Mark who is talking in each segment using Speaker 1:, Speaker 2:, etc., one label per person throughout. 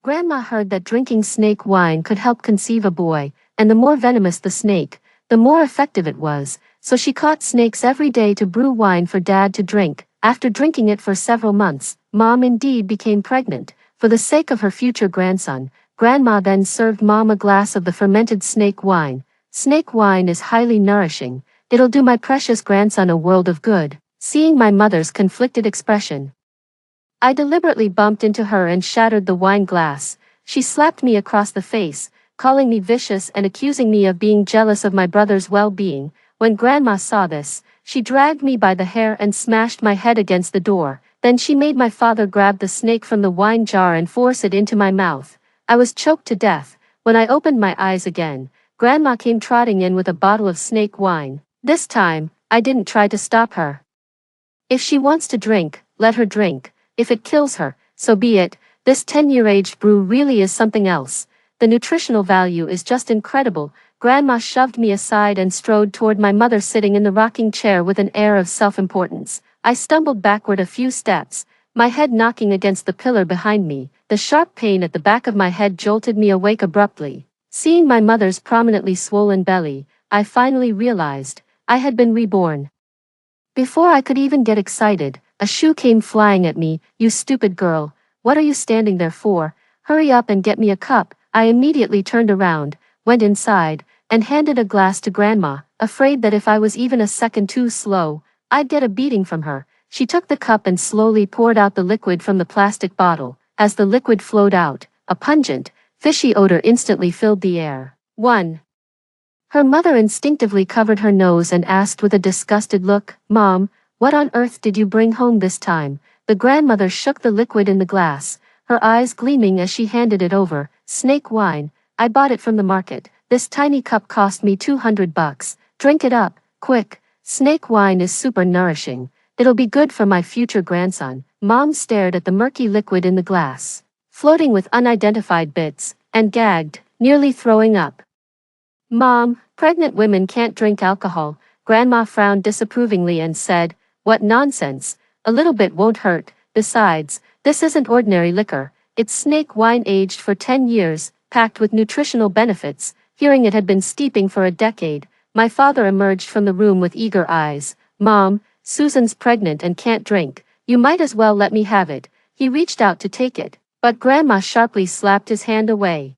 Speaker 1: Grandma heard that drinking snake wine could help conceive a boy, and the more venomous the snake, the more effective it was, so she caught snakes every day to brew wine for Dad to drink. After drinking it for several months, Mom indeed became pregnant. For the sake of her future grandson, Grandma then served Mom a glass of the fermented snake wine. Snake wine is highly nourishing. It'll do my precious grandson a world of good. Seeing my mother's conflicted expression, I deliberately bumped into her and shattered the wine glass. She slapped me across the face, calling me vicious and accusing me of being jealous of my brother's well-being. When Grandma saw this, she dragged me by the hair and smashed my head against the door. Then she made my father grab the snake from the wine jar and force it into my mouth. I was choked to death. When I opened my eyes again, Grandma came trotting in with a bottle of snake wine. This time, I didn't try to stop her. If she wants to drink, let her drink. If it kills her, so be it. This 10-year-aged brew really is something else. The nutritional value is just incredible. Grandma shoved me aside and strode toward my mother sitting in the rocking chair with an air of self-importance. I stumbled backward a few steps, my head knocking against the pillar behind me. The sharp pain at the back of my head jolted me awake abruptly. Seeing my mother's prominently swollen belly, I finally realized I had been reborn. Before I could even get excited, a shoe came flying at me. "You stupid girl, what are you standing there for? Hurry up and get me a cup." I immediately turned around, went inside, and handed a glass to Grandma, afraid that if I was even a second too slow, I'd get a beating from her. She took the cup and slowly poured out the liquid from the plastic bottle. As the liquid flowed out, a pungent, fishy odor instantly filled the air. 1. Her mother instinctively covered her nose and asked with a disgusted look, "Mom, what on earth did you bring home this time?" The grandmother shook the liquid in the glass, her eyes gleaming as she handed it over. "Snake wine. I bought it from the market. This tiny cup cost me $200. Drink it up, quick. Snake wine is super nourishing. It'll be good for my future grandson." Mom stared at the murky liquid in the glass, floating with unidentified bits, and gagged, nearly throwing up. "Mom, pregnant women can't drink alcohol." Grandma frowned disapprovingly and said, "What nonsense. A little bit won't hurt. Besides, this isn't ordinary liquor. It's snake wine aged for 10 years, packed with nutritional benefits." Hearing it had been steeping for a decade, my father emerged from the room with eager eyes. "Mom, Susan's pregnant and can't drink. You might as well let me have it." He reached out to take it, but Grandma sharply slapped his hand away.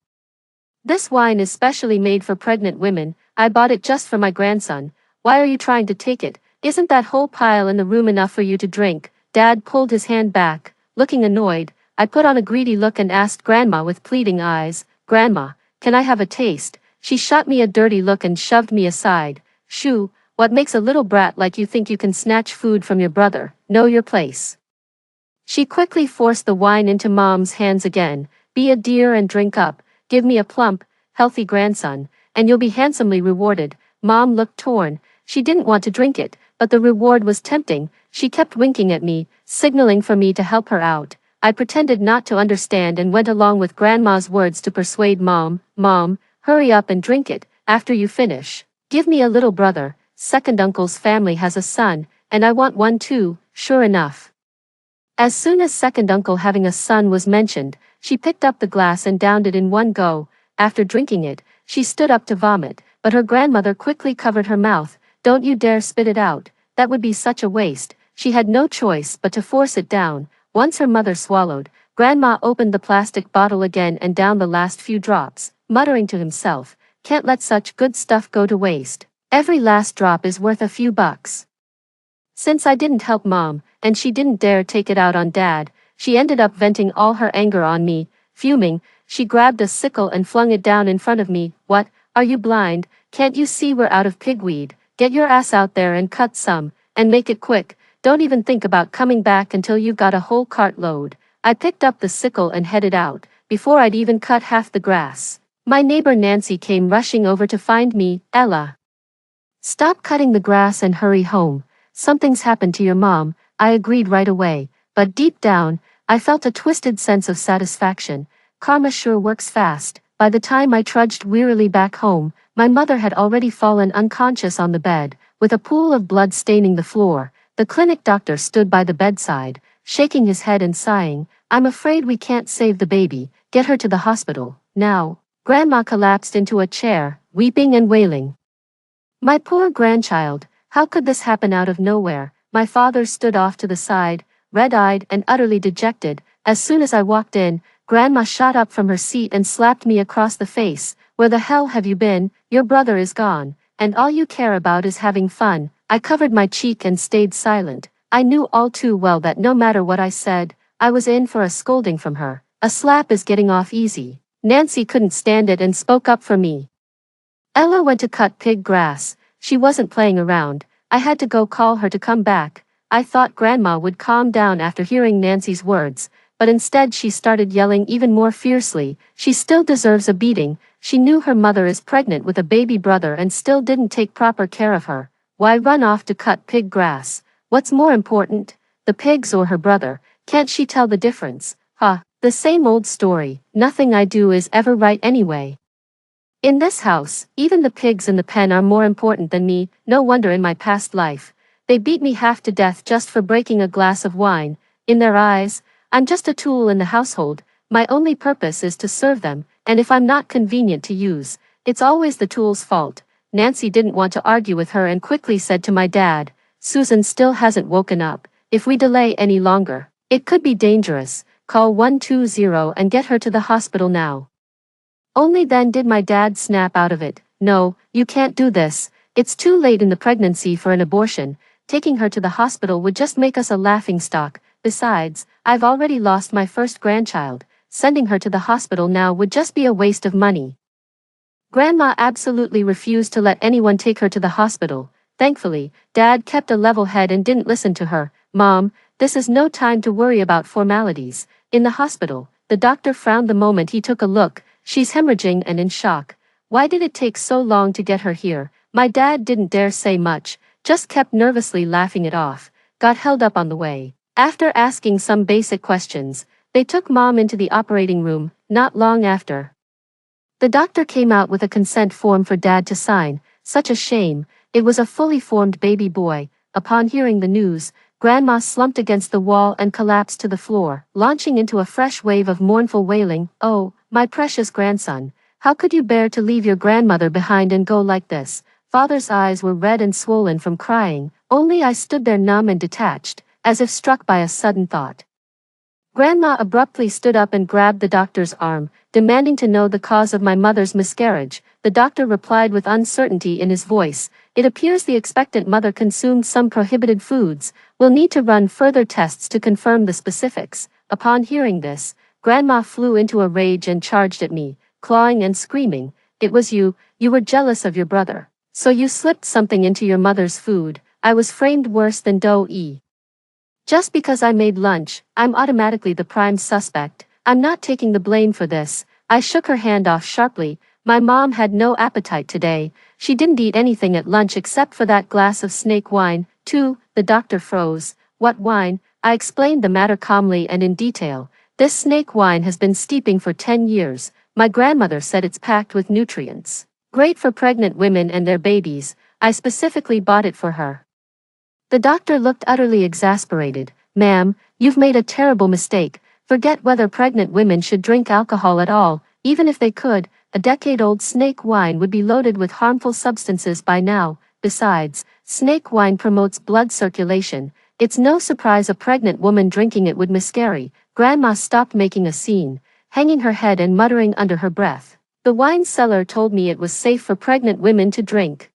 Speaker 1: "This wine is specially made for pregnant women. I bought it just for my grandson. Why are you trying to take it? Isn't that whole pile in the room enough for you to drink?" Dad pulled his hand back, looking annoyed. I put on a greedy look and asked Grandma with pleading eyes, "Grandma, can I have a taste?" She shot me a dirty look and shoved me aside. "Shoo, what makes a little brat like you think you can snatch food from your brother? Know your place." She quickly forced the wine into Mom's hands again. "Be a dear and drink up. Give me a plump, healthy grandson, and you'll be handsomely rewarded." Mom looked torn. She didn't want to drink it, but the reward was tempting. She kept winking at me, signaling for me to help her out. I pretended not to understand and went along with Grandma's words to persuade Mom. "Mom, hurry up and drink it. After you finish, give me a little brother. Second uncle's family has a son, and I want one too." Sure enough, as soon as second uncle having a son was mentioned, she picked up the glass and downed it in one go. After drinking it, she stood up to vomit, but her grandmother quickly covered her mouth. "Don't you dare spit it out. That would be such a waste." She had no choice but to force it down. Once her mother swallowed, Grandma opened the plastic bottle again and downed the last few drops, muttering to himself, "Can't let such good stuff go to waste. Every last drop is worth a few bucks." Since I didn't help Mom, and she didn't dare take it out on Dad, she ended up venting all her anger on me. Fuming, she grabbed a sickle and flung it down in front of me. "What, are you blind? Can't you see we're out of pigweed? Get your ass out there and cut some, and make it quick. Don't even think about coming back until you've got a whole cartload." I picked up the sickle and headed out. Before I'd even cut half the grass, my neighbor Nancy came rushing over to find me. "Ella, stop cutting the grass and hurry home. Something's happened to your mom." I agreed right away, but deep down, I felt a twisted sense of satisfaction. Karma sure works fast. By the time I trudged wearily back home, my mother had already fallen unconscious on the bed, with a pool of blood staining the floor. The clinic doctor stood by the bedside, shaking his head and sighing. "I'm afraid we can't save the baby. get her to the hospital, now. Grandma collapsed into a chair, weeping and wailing. My poor grandchild, how could this happen out of nowhere? My father stood off to the side, red-eyed and utterly dejected. As soon as I walked in, Grandma shot up from her seat and slapped me across the face. Where the hell have you been? Your brother is gone, and all you care about is having fun. I covered my cheek and stayed silent. I knew all too well that no matter what I said, I was in for a scolding from her. A slap is getting off easy. Nancy couldn't stand it and spoke up for me. Ella went to cut pig grass. She wasn't playing around. I had to go call her to come back. I thought Grandma would calm down after hearing Nancy's words, but instead she started yelling even more fiercely. She still deserves a beating. She knew her mother is pregnant with a baby brother and still didn't take proper care of her. Why run off to cut pig grass? What's more important, the pigs or her brother? Can't she tell the difference? Huh, the same old story. Nothing I do is ever right anyway. In this house, even the pigs in the pen are more important than me. No wonder in my past life, they beat me half to death just for breaking a glass of wine. In their eyes, I'm just a tool in the household. My only purpose is to serve them, and if I'm not convenient to use, it's always the tool's fault. Nancy didn't want to argue with her and quickly said to my dad, Susan still hasn't woken up. If we delay any longer, it could be dangerous. Call 120 and get her to the hospital now. Only then did my dad snap out of it. No, you can't do this. It's too late in the pregnancy for an abortion. Taking her to the hospital would just make us a laughingstock. Besides, I've already lost my first grandchild. Sending her to the hospital now would just be a waste of money. Grandma absolutely refused to let anyone take her to the hospital. Thankfully, Dad kept a level head and didn't listen to her. Mom, this is no time to worry about formalities. In the hospital, the doctor frowned the moment he took a look. She's hemorrhaging and in shock. Why did it take so long to get her here? My dad didn't dare say much, just kept nervously laughing it off. Got held up on the way. After asking some basic questions, they took Mom into the operating room. Not long after, the doctor came out with a consent form for Dad to sign. Such a shame. It was a fully formed baby boy. Upon hearing the news, Grandma slumped against the wall and collapsed to the floor, launching into a fresh wave of mournful wailing. Oh, my precious grandson, how could you bear to leave your grandmother behind and go like this? Father's eyes were red and swollen from crying. Only I stood there numb and detached, as if struck by a sudden thought. Grandma abruptly stood up and grabbed the doctor's arm, demanding to know the cause of my mother's miscarriage. The doctor replied with uncertainty in his voice, It appears the expectant mother consumed some prohibited foods. We'll need to run further tests to confirm the specifics. Upon hearing this, Grandma flew into a rage and charged at me, clawing and screaming. It was you were jealous of your brother. So you slipped something into your mother's food. I was framed worse than Doe. Just because I made lunch, I'm automatically the prime suspect. I'm not taking the blame for this. I shook her hand off sharply. My mom had no appetite today. She didn't eat anything at lunch except for that glass of snake wine, too. The doctor froze. What wine? I explained the matter calmly and in detail. This snake wine has been steeping for 10 years. My grandmother said it's packed with nutrients. Great for pregnant women and their babies. I specifically bought it for her. The doctor looked utterly exasperated. Ma'am, you've made a terrible mistake. Forget whether pregnant women should drink alcohol at all. Even if they could, a decade-old snake wine would be loaded with harmful substances by now. Besides, snake wine promotes blood circulation. It's no surprise a pregnant woman drinking it would miscarry. Grandma stopped making a scene, hanging her head and muttering under her breath. The wine seller told me it was safe for pregnant women to drink.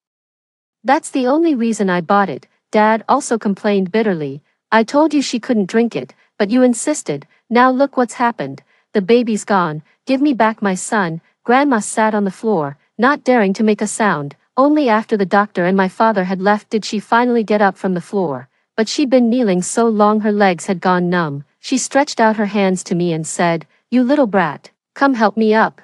Speaker 1: That's the only reason I bought it. Dad also complained bitterly. I told you she couldn't drink it, but you insisted. Now look what's happened. The baby's gone. Give me back my son. Grandma sat on the floor, not daring to make a sound. Only after the doctor and my father had left did she finally get up from the floor. But she'd been kneeling so long her legs had gone numb. She stretched out her hands to me and said, You little brat, come help me up.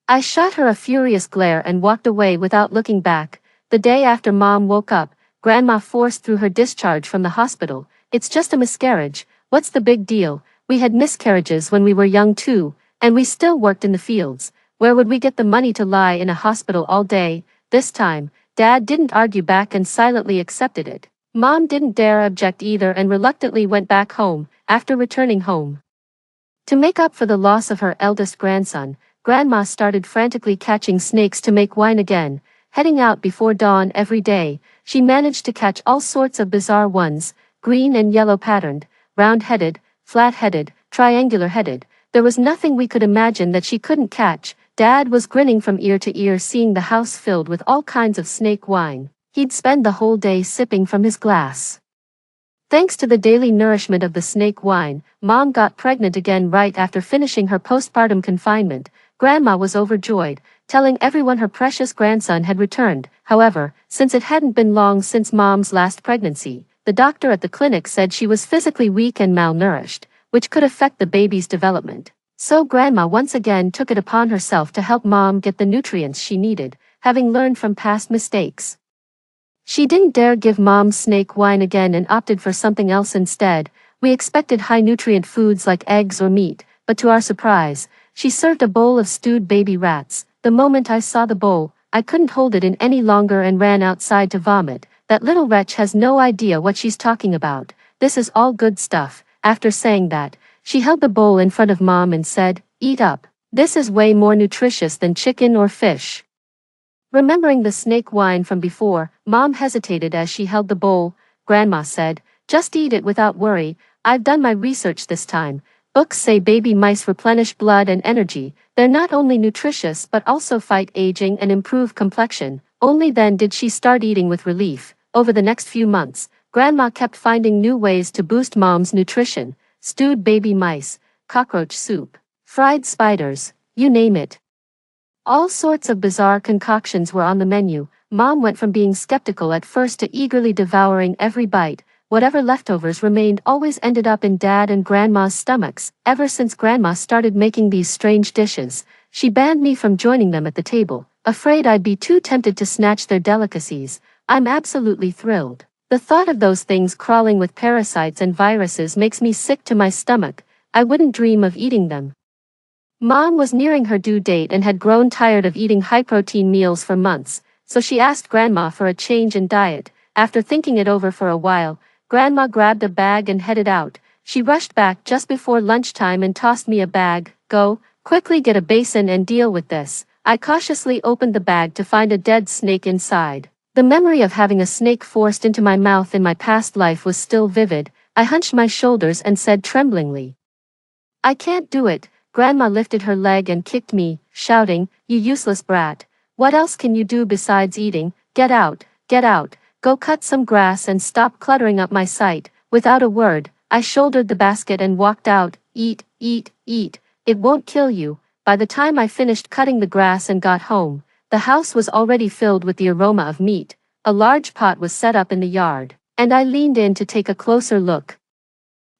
Speaker 1: I shot her a furious glare and walked away without looking back. The day after Mom woke up, Grandma forced through her discharge from the hospital. It's just a miscarriage. What's the big deal? We had miscarriages when we were young too, and we still worked in the fields. Where would we get the money to lie in a hospital all day? This time, Dad didn't argue back and silently accepted it. Mom didn't dare object either and reluctantly went back home. After returning home, To make up for the loss of her eldest grandson, Grandma started frantically catching snakes to make wine again. Heading out before dawn every day, she managed to catch all sorts of bizarre ones, green and yellow patterned, round-headed, flat-headed, triangular-headed. There was nothing we could imagine that she couldn't catch. Dad was grinning from ear to ear seeing the house filled with all kinds of snake wine. He'd spend the whole day sipping from his glass. Thanks to the daily nourishment of the snake wine, Mom got pregnant again right after finishing her postpartum confinement. Grandma was overjoyed, telling everyone her precious grandson had returned. However, since it hadn't been long since Mom's last pregnancy, the doctor at the clinic said she was physically weak and malnourished, which could affect the baby's development. So Grandma once again took it upon herself to help Mom get the nutrients she needed, having learned from past mistakes. She didn't dare give Mom snake wine again and opted for something else instead. We expected high-nutrient foods like eggs or meat, but to our surprise, she served a bowl of stewed baby rats. The moment I saw the bowl, I couldn't hold it in any longer and ran outside to vomit. That little wretch has no idea what she's talking about. This is all good stuff. After saying that, she held the bowl in front of Mom and said, "Eat up. This is way more nutritious than chicken or fish." Remembering the snake wine from before, Mom hesitated as she held the bowl. Grandma said, "Just eat it without worry. I've done my research this time. Books say baby mice replenish blood and energy. They're not only nutritious but also fight aging and improve complexion." Only then did she start eating with relief. Over the next few months, Grandma kept finding new ways to boost Mom's nutrition. Stewed baby mice, cockroach soup, fried spiders, you name it. All sorts of bizarre concoctions were on the menu. Mom went from being skeptical at first to eagerly devouring every bite. Whatever leftovers remained always ended up in Dad and Grandma's stomachs. Ever since Grandma started making these strange dishes, she banned me from joining them at the table, afraid I'd be too tempted to snatch their delicacies. I'm absolutely thrilled. The thought of those things crawling with parasites and viruses makes me sick to my stomach. I wouldn't dream of eating them. Mom was nearing her due date and had grown tired of eating high-protein meals for months, so she asked Grandma for a change in diet. After thinking it over for a while, Grandma grabbed a bag and headed out. She rushed back just before lunchtime and tossed me a bag. "Go, quickly get a basin and deal with this." I cautiously opened the bag to find a dead snake inside. The memory of having a snake forced into my mouth in my past life was still vivid. I hunched my shoulders and said tremblingly, "I can't do it." Grandma lifted her leg and kicked me, shouting, "You useless brat. What else can you do besides eating? Get out, get out. Go cut some grass and stop cluttering up my sight." Without a word, I shouldered the basket and walked out. "Eat, eat, eat. It won't kill you." By the time I finished cutting the grass and got home, the house was already filled with the aroma of meat. A large pot was set up in the yard, and I leaned in to take a closer look.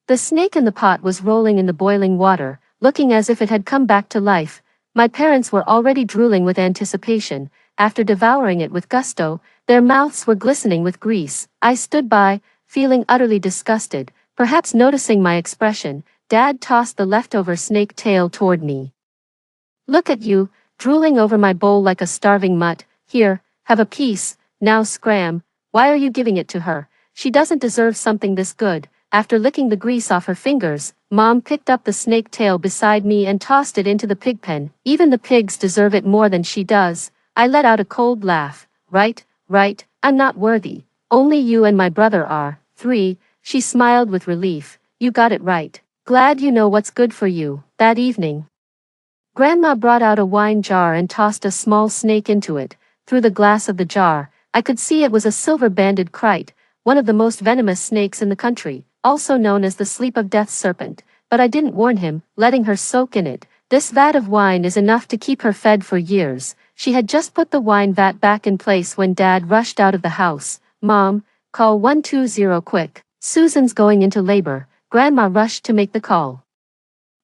Speaker 1: The snake in the pot was rolling in the boiling water, looking as if it had come back to life. My parents were already drooling with anticipation. After devouring it with gusto, their mouths were glistening with grease. I stood by, feeling utterly disgusted. Perhaps noticing my expression, Dad tossed the leftover snake tail toward me. "Look at you, drooling over my bowl like a starving mutt. Here, have a piece. Now scram. Why are you giving it to her? She doesn't deserve something this good." After licking the grease off her fingers, Mom picked up the snake tail beside me and tossed it into the pig pen. "Even the pigs deserve it more than she does." I let out a cold laugh. Right, I'm not worthy. Only you and my brother are." 3. She smiled with relief. "You got it right. Glad you know what's good for you." That evening, Grandma brought out a wine jar and tossed a small snake into it. Through the glass of the jar, I could see it was a silver-banded crite, one of the most venomous snakes in the country, also known as the sleep of death serpent. But I didn't warn him, letting her soak in it. This vat of wine is enough to keep her fed for years. She had just put the wine vat back in place when Dad rushed out of the house. "Mom, call 120 quick. Susan's going into labor." Grandma rushed to make the call.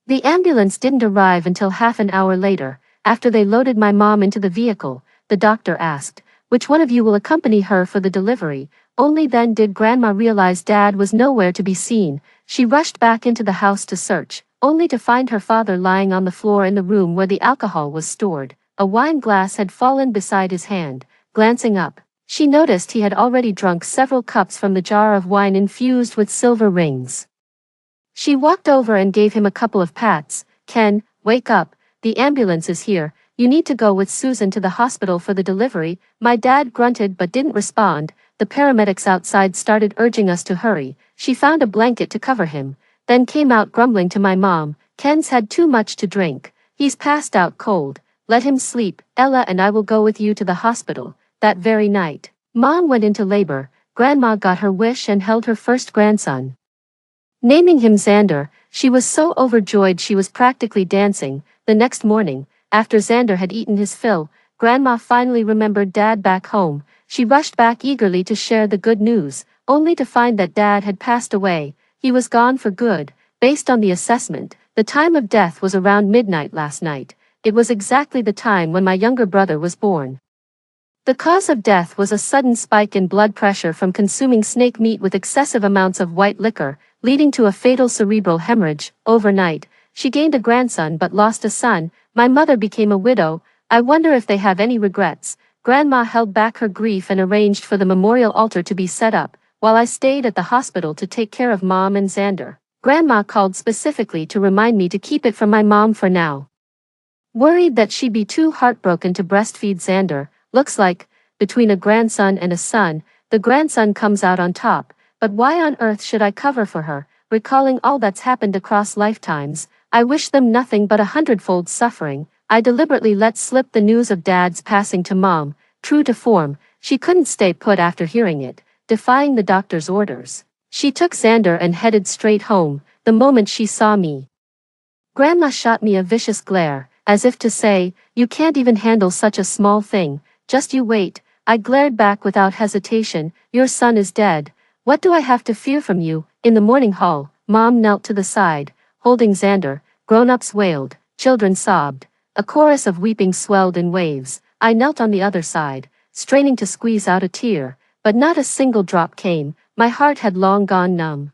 Speaker 1: The ambulance didn't arrive until half an hour later. After they loaded my mom into the vehicle, the doctor asked, "Which one of you will accompany her for the delivery?" Only then did Grandma realize Dad was nowhere to be seen. She rushed back into the house to search, only to find her father lying on the floor in the room where the alcohol was stored. A wine glass had fallen beside his hand. Glancing up, she noticed he had already drunk several cups from the jar of wine infused with silver rings. She walked over and gave him a couple of pats. Ken, wake up, the ambulance is here, you need to go with Susan to the hospital for the delivery. My dad grunted but didn't respond. The paramedics outside started urging us to hurry. She found a blanket to cover him, then came out grumbling to my mom, Ken's had too much to drink. He's passed out cold. Let him sleep. Ella and I will go with you to the hospital. That very night, Mom went into labor. Grandma got her wish and held her first grandson. Naming him Xander, she was so overjoyed she was practically dancing. The next morning, after Xander had eaten his fill, Grandma finally remembered Dad back home. She rushed back eagerly to share the good news, only to find that Dad had passed away. He was gone for good. Based on the assessment, the time of death was around midnight last night. It was exactly the time when my younger brother was born. The cause of death was a sudden spike in blood pressure from consuming snake meat with excessive amounts of white liquor, leading to a fatal cerebral hemorrhage. Overnight, she gained a grandson but lost a son. My mother became a widow. I wonder if they have any regrets. Grandma held back her grief and arranged for the memorial altar to be set up, while I stayed at the hospital to take care of Mom and Xander. Grandma called specifically to remind me to keep it from my mom for now. Worried that she'd be too heartbroken to breastfeed Xander, looks like, between a grandson and a son, the grandson comes out on top, but why on earth should I cover for her? Recalling all that's happened across lifetimes, I wish them nothing but a hundredfold suffering. I deliberately let slip the news of Dad's passing to Mom. True to form, she couldn't stay put after hearing it, defying the doctor's orders. She took Xander and headed straight home, the moment she saw me. Grandma shot me a vicious glare, as if to say, you can't even handle such a small thing, just you wait. I glared back without hesitation, your son is dead. What do I have to fear from you? In the morning hall, Mom knelt to the side, holding Xander. Grown-ups wailed, children sobbed. A chorus of weeping swelled in waves. I knelt on the other side, straining to squeeze out a tear, but not a single drop came. My heart had long gone numb.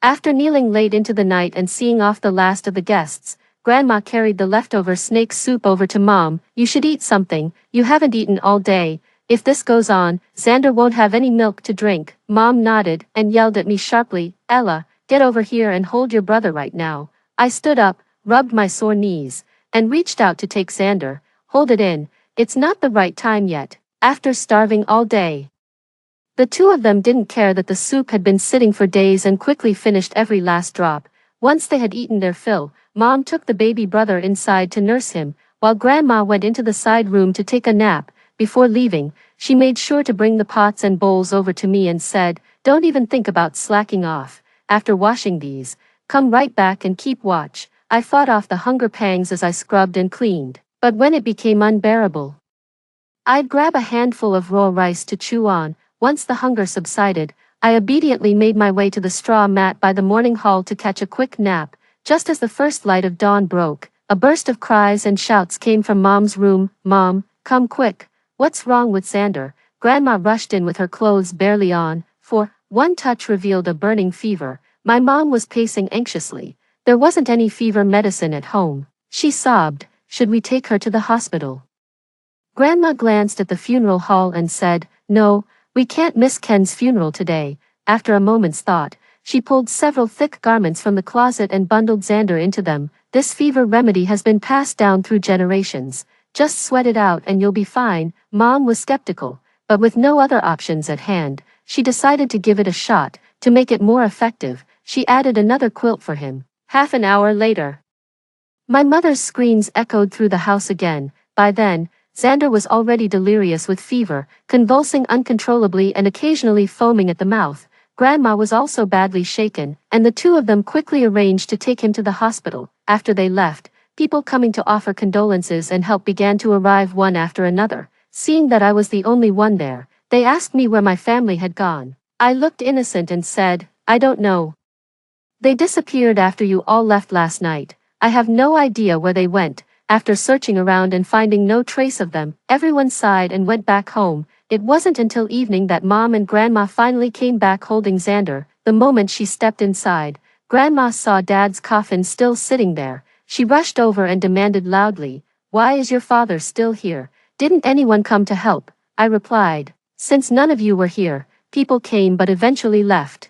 Speaker 1: After kneeling late into the night and seeing off the last of the guests, Grandma carried the leftover snake soup over to Mom. You should eat something, you haven't eaten all day. If this goes on, Xander won't have any milk to drink. Mom nodded and yelled at me sharply, Ella, get over here and hold your brother right now. I stood up, rubbed my sore knees, and reached out to take Xander. Hold it in, it's not the right time yet, after starving all day. The two of them didn't care that the soup had been sitting for days and quickly finished every last drop. Once they had eaten their fill, Mom took the baby brother inside to nurse him, while Grandma went into the side room to take a nap. Before leaving, she made sure to bring the pots and bowls over to me and said, don't even think about slacking off. After washing these, come right back and keep watch. I fought off the hunger pangs as I scrubbed and cleaned, but when it became unbearable, I'd grab a handful of raw rice to chew on. Once the hunger subsided, I obediently made my way to the straw mat by the morning hall to catch a quick nap. Just as the first light of dawn broke, a burst of cries and shouts came from Mom's room. Mom, come quick. What's wrong with Xander? Grandma rushed in with her clothes barely on, for one touch revealed a burning fever. My mom was pacing anxiously. There wasn't any fever medicine at home. She sobbed, should we take her to the hospital? Grandma glanced at the funeral hall and said, no, we can't miss Ken's funeral today. After a moment's thought, she pulled several thick garments from the closet and bundled Xander into them. This fever remedy has been passed down through generations. Just sweat it out and you'll be fine. Mom was skeptical, but with no other options at hand, she decided to give it a shot. To make it more effective, she added another quilt for him. Half an hour later, my mother's screams echoed through the house again. By then, Xander was already delirious with fever, convulsing uncontrollably and occasionally foaming at the mouth. Grandma was also badly shaken, and the two of them quickly arranged to take him to the hospital. After they left, people coming to offer condolences and help began to arrive one after another. Seeing that I was the only one there, they asked me where my family had gone. I looked innocent and said, I don't know. They disappeared after you all left last night. I have no idea where they went. After searching around and finding no trace of them, everyone sighed and went back home. It wasn't until evening that Mom and Grandma finally came back holding Xander. The moment she stepped inside, Grandma saw Dad's coffin still sitting there. She rushed over and demanded loudly, why is your father still here? Didn't anyone come to help? I replied, since none of you were here, people came but eventually left.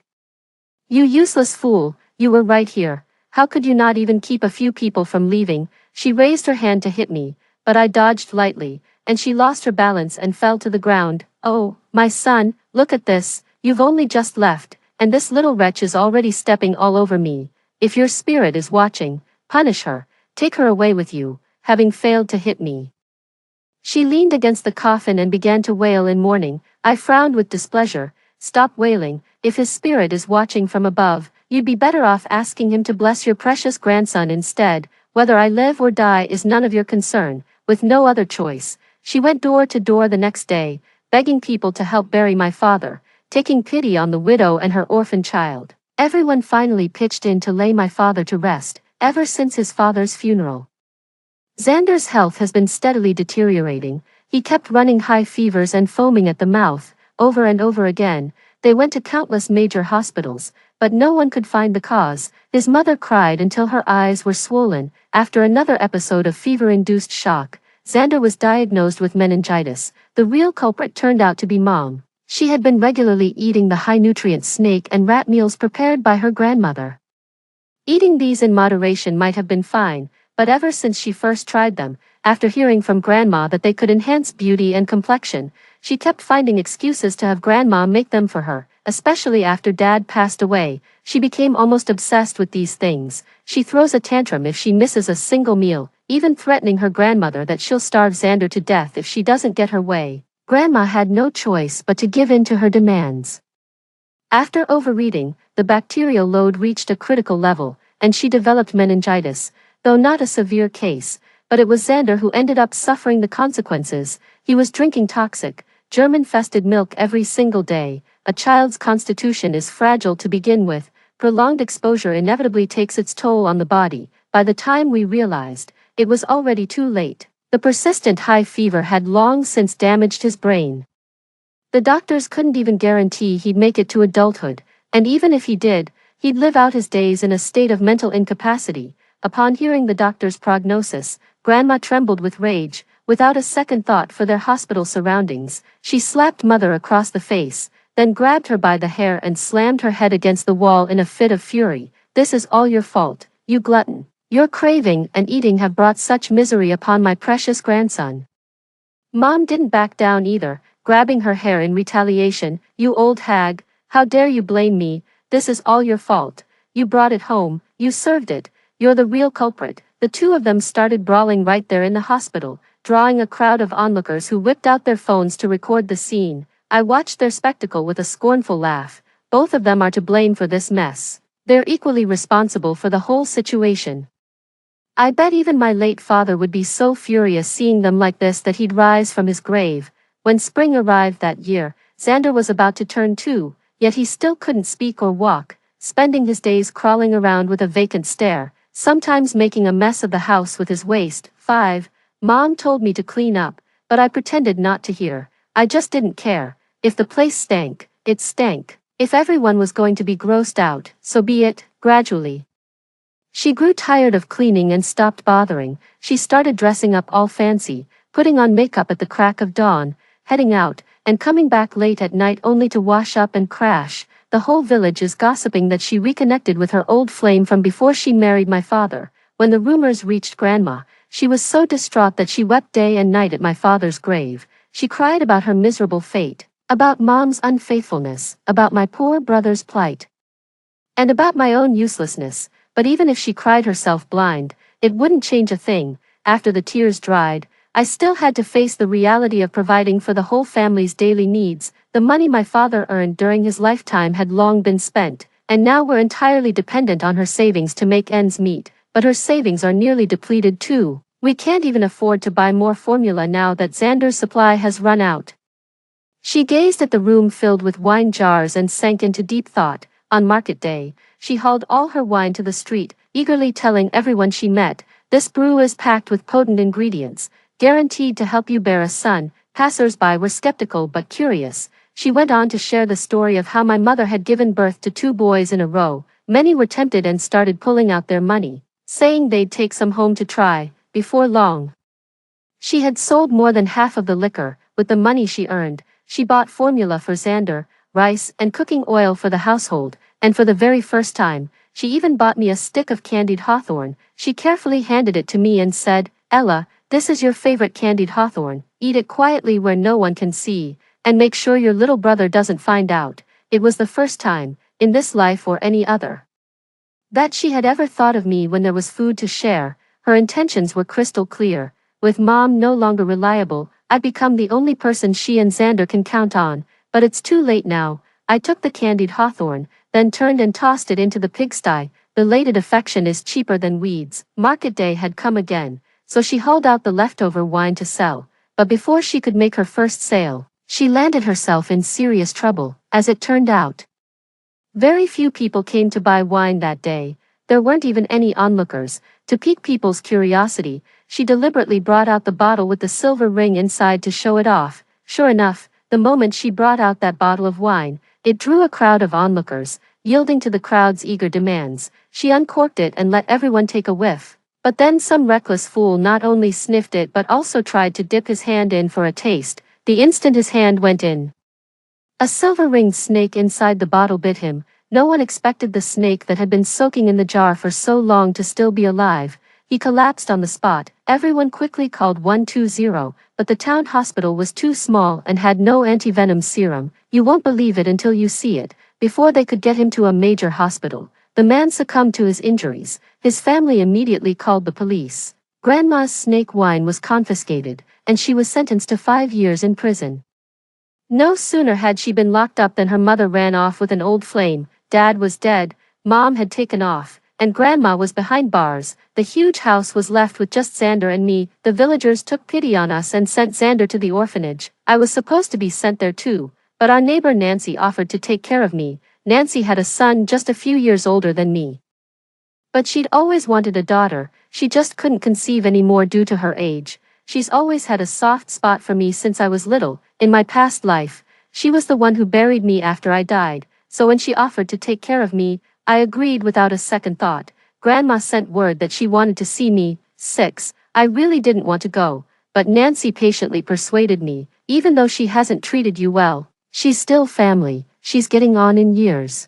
Speaker 1: You useless fool, You were right here. How could you not even keep a few people from leaving? She raised her hand to hit me, but I dodged lightly, and she lost her balance and fell to the ground. Oh, my son, look at this, you've only just left, and this little wretch is already stepping all over me. If your spirit is watching, punish her, take her away with you, having failed to hit me. She leaned against the coffin and began to wail in mourning. I frowned with displeasure. Stop wailing. If his spirit is watching from above, you'd be better off asking him to bless your precious grandson instead. Whether I live or die is none of your concern. With no other choice, she went door to door the next day, begging people to help bury my father, taking pity on the widow and her orphan child. Everyone finally pitched in to lay my father to rest, ever since his father's funeral. Xander's health has been steadily deteriorating. He kept running high fevers and foaming at the mouth, over and over again. They went to countless major hospitals, but no one could find the cause. His mother cried until her eyes were swollen. After another episode of fever-induced shock, Xander was diagnosed with meningitis. The real culprit turned out to be Mom. She had been regularly eating the high-nutrient snake and rat meals prepared by her grandmother. Eating these in moderation might have been fine, but ever since she first tried them, after hearing from Grandma that they could enhance beauty and complexion, she kept finding excuses to have Grandma make them for her, especially after Dad passed away. She became almost obsessed with these things. She throws a tantrum if she misses a single meal, even threatening her grandmother that she'll starve Xander to death if she doesn't get her way. Grandma had no choice but to give in to her demands. After overeating, the bacterial load reached a critical level, and she developed meningitis, though not a severe case, but it was Xander who ended up suffering the consequences. He was drinking toxic, germ-infested milk every single day. A child's constitution is fragile to begin with. Prolonged exposure inevitably takes its toll on the body. By the time we realized, it was already too late. The persistent high fever had long since damaged his brain. The doctors couldn't even guarantee he'd make it to adulthood, and even if he did, he'd live out his days in a state of mental incapacity. Upon hearing the doctor's prognosis, Grandma trembled with rage. Without a second thought for their hospital surroundings, she slapped Mother across the face, then grabbed her by the hair and slammed her head against the wall in a fit of fury. This is all your fault, you glutton. Your craving and eating have brought such misery upon my precious grandson. Mom didn't back down either, grabbing her hair in retaliation. You old hag, how dare you blame me? This is all your fault. You brought it home, you served it. You're the real culprit. The two of them started brawling right there in the hospital, drawing a crowd of onlookers who whipped out their phones to record the scene. I watched their spectacle with a scornful laugh. Both of them are to blame for this mess. They're equally responsible for the whole situation. I bet even my late father would be so furious seeing them like this that he'd rise from his grave. When spring arrived that year, Xander was about to turn 2, yet he still couldn't speak or walk, spending his days crawling around with a vacant stare, sometimes making a mess of the house with his waste. 5. Mom told me to clean up, but I pretended not to hear. I just didn't care. If the place stank, it stank. If everyone was going to be grossed out, so be it. Gradually, she grew tired of cleaning and stopped bothering. She started dressing up all fancy, putting on makeup at the crack of dawn, heading out, and coming back late at night only to wash up and crash. The whole village is gossiping that she reconnected with her old flame from before she married my father. When the rumors reached Grandma, she was so distraught that she wept day and night at my father's grave. She cried about her miserable fate, about Mom's unfaithfulness, about my poor brother's plight, and about my own uselessness. But even if she cried herself blind, it wouldn't change a thing. After the tears dried, I still had to face the reality of providing for the whole family's daily needs. The money my father earned during his lifetime had long been spent, and now we're entirely dependent on her savings to make ends meet. But her savings are nearly depleted too. We can't even afford to buy more formula now that Xander's supply has run out. She gazed at the room filled with wine jars and sank into deep thought. On market day, she hauled all her wine to the street, eagerly telling everyone she met, "This brew is packed with potent ingredients, guaranteed to help you bear a son." Passers-by were skeptical but curious. She went on to share the story of how my mother had given birth to 2 boys in a row. Many were tempted and started pulling out their money, saying they'd take some home to try. Before long, she had sold more than half of the liquor. With the money she earned, she bought formula for Xander, rice and cooking oil for the household, and for the very first time, She even bought me a stick of candied hawthorn. She carefully handed it to me and said, "Ella, this is your favorite candied hawthorn. Eat it quietly where no one can see, and make sure your little brother doesn't find out." It was the first time, in this life or any other, that she had ever thought of me when there was food to share. Her intentions were crystal clear. With Mom no longer reliable, I'd become the only person she and Xander can count on. But it's too late now. I took the candied hawthorn, then turned and tossed it into the pigsty. Belated affection is cheaper than weeds. Market day had come again, so she hauled out the leftover wine to sell. But before she could make her first sale, she landed herself in serious trouble, as it turned out. Very few people came to buy wine that day. There weren't even any onlookers. To pique people's curiosity, she deliberately brought out the bottle with the silver ring inside to show it off. Sure enough, the moment she brought out that bottle of wine, it drew a crowd of onlookers. Yielding to the crowd's eager demands, she uncorked it and let everyone take a whiff. But then some reckless fool not only sniffed it but also tried to dip his hand in for a taste. The instant his hand went in, a silver-ringed snake inside the bottle bit him. No one expected the snake that had been soaking in the jar for so long to still be alive. He collapsed on the spot. Everyone quickly called 120, but the town hospital was too small and had no antivenom serum. You won't believe it until you see it. Before they could get him to a major hospital, the man succumbed to his injuries. His family immediately called the police. Grandma's snake wine was confiscated, and she was sentenced to 5 years in prison. No sooner had she been locked up than her mother ran off with an old flame. Dad was dead, Mom had taken off, and Grandma was behind bars. The huge house was left with just Xander and me. The villagers took pity on us and sent Xander to the orphanage. I was supposed to be sent there too, but our neighbor Nancy offered to take care of me. Nancy had a son just a few years older than me, but she'd always wanted a daughter. She just couldn't conceive anymore due to her age. She's always had a soft spot for me since I was little. In my past life, she was the one who buried me after I died, so when she offered to take care of me, I agreed without a second thought. Grandma sent word that she wanted to see me. 6. I really didn't want to go, but Nancy patiently persuaded me. Even though she hasn't treated you well, she's still family. She's getting on in years,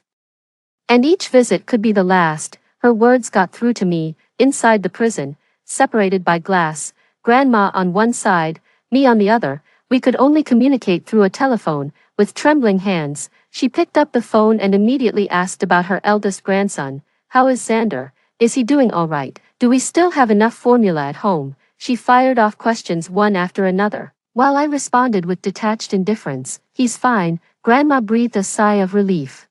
Speaker 1: and each visit could be the last. Her words got through to me. Inside the prison, separated by glass, Grandma on one side, me on the other, we could only communicate through a telephone. With trembling hands, she picked up the phone and immediately asked about her eldest grandson. "How is Xander? Is he doing all right? Do we still have enough formula at home?" She fired off questions one after another, while I responded with detached indifference. "He's fine." Grandma breathed a sigh of relief.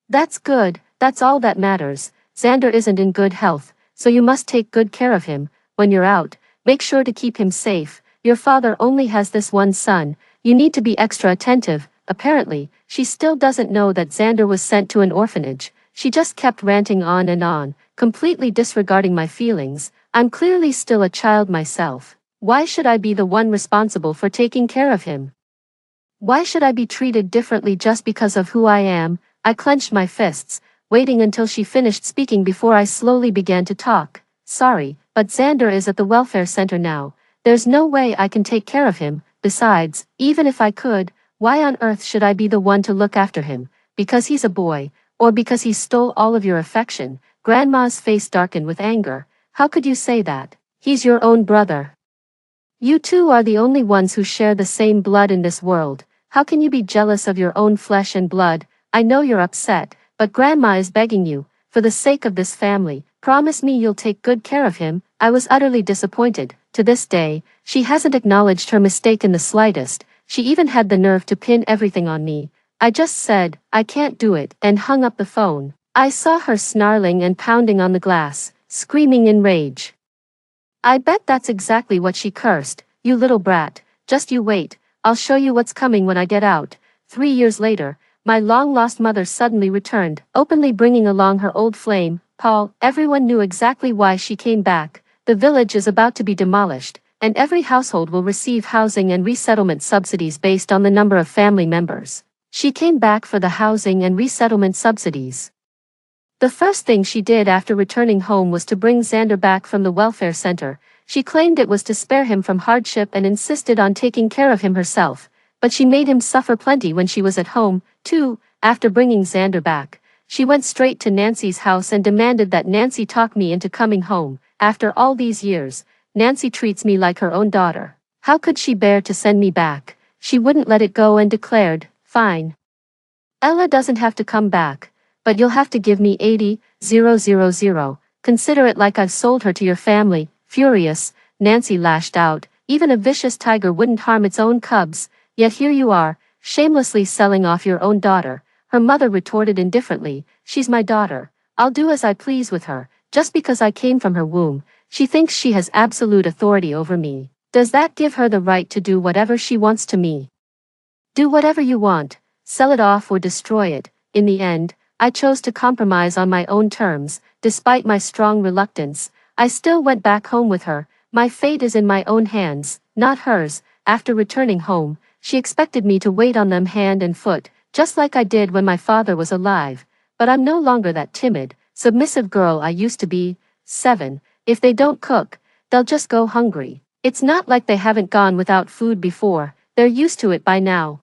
Speaker 1: "That's good, that's all that matters. Xander isn't in good health, so you must take good care of him. When you're out, make sure to keep him safe. Your father only has this one son. You need to be extra attentive." Apparently, she still doesn't know that Xander was sent to an orphanage. She just kept ranting on and on, completely disregarding my feelings. I'm clearly still a child myself. Why should I be the one responsible for taking care of him? Why should I be treated differently just because of who I am? I clenched my fists, waiting until she finished speaking before I slowly began to talk. "Sorry, but Xander is at the welfare center now. There's no way I can take care of him. Besides, even if I could, why on earth should I be the one to look after him? Because he's a boy, or because he stole all of your affection?" Grandma's face darkened with anger. "How could you say that? He's your own brother. You two are the only ones who share the same blood in this world. How can you be jealous of your own flesh and blood? I know you're upset, but Grandma is begging you, for the sake of this family, promise me you'll take good care of him." I was utterly disappointed. To this day, she hasn't acknowledged her mistake in the slightest. She even had the nerve to pin everything on me. I just said, "I can't do it," and hung up the phone. I saw her snarling and pounding on the glass, screaming in rage. I bet that's exactly what she cursed. "You little brat, just you wait, I'll show you what's coming when I get out." 3 years later, my long-lost mother suddenly returned, openly bringing along her old flame, Paul. Everyone knew exactly why she came back. The village is about to be demolished, and every household will receive housing and resettlement subsidies based on the number of family members. She came back for the housing and resettlement subsidies. The first thing she did after returning home was to bring Xander back from the welfare center. She claimed it was to spare him from hardship and insisted on taking care of him herself, but she made him suffer plenty when she was at home, too. After bringing Xander back, she went straight to Nancy's house and demanded that Nancy talk me into coming home. After all these years, Nancy treats me like her own daughter. How could she bear to send me back? She wouldn't let it go and declared, "Fine. Ella doesn't have to come back, but you'll have to give me 80,000. Consider it like I've sold her to your family." Furious, Nancy lashed out. Even a vicious tiger wouldn't harm its own cubs, yet here you are, shamelessly selling off your own daughter. Her mother retorted indifferently, "She's my daughter. I'll do as I please with her, just because I came from her womb. She thinks she has absolute authority over me. Does that give her the right to do whatever she wants to me? Do whatever you want, sell it off or destroy it." In the end, I chose to compromise on my own terms. Despite my strong reluctance, I still went back home with her. My fate is in my own hands, not hers. After returning home, she expected me to wait on them hand and foot, just like I did when my father was alive. But I'm no longer that timid, submissive girl I used to be. 7. If they don't cook, they'll just go hungry. It's not like they haven't gone without food before, they're used to it by now.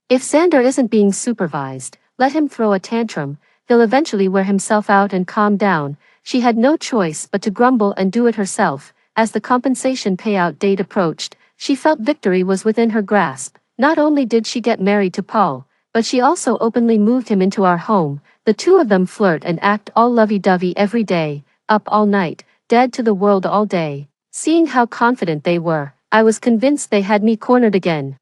Speaker 1: If Xander isn't being supervised, let him throw a tantrum, he'll eventually wear himself out and calm down. She had no choice but to grumble and do it herself. As the compensation payout date approached, she felt victory was within her grasp. Not only did she get married to Paul, but she also openly moved him into our home. The two of them flirt and act all lovey-dovey every day, up all night, dead to the world all day. Seeing how confident they were, I was convinced they had me cornered again.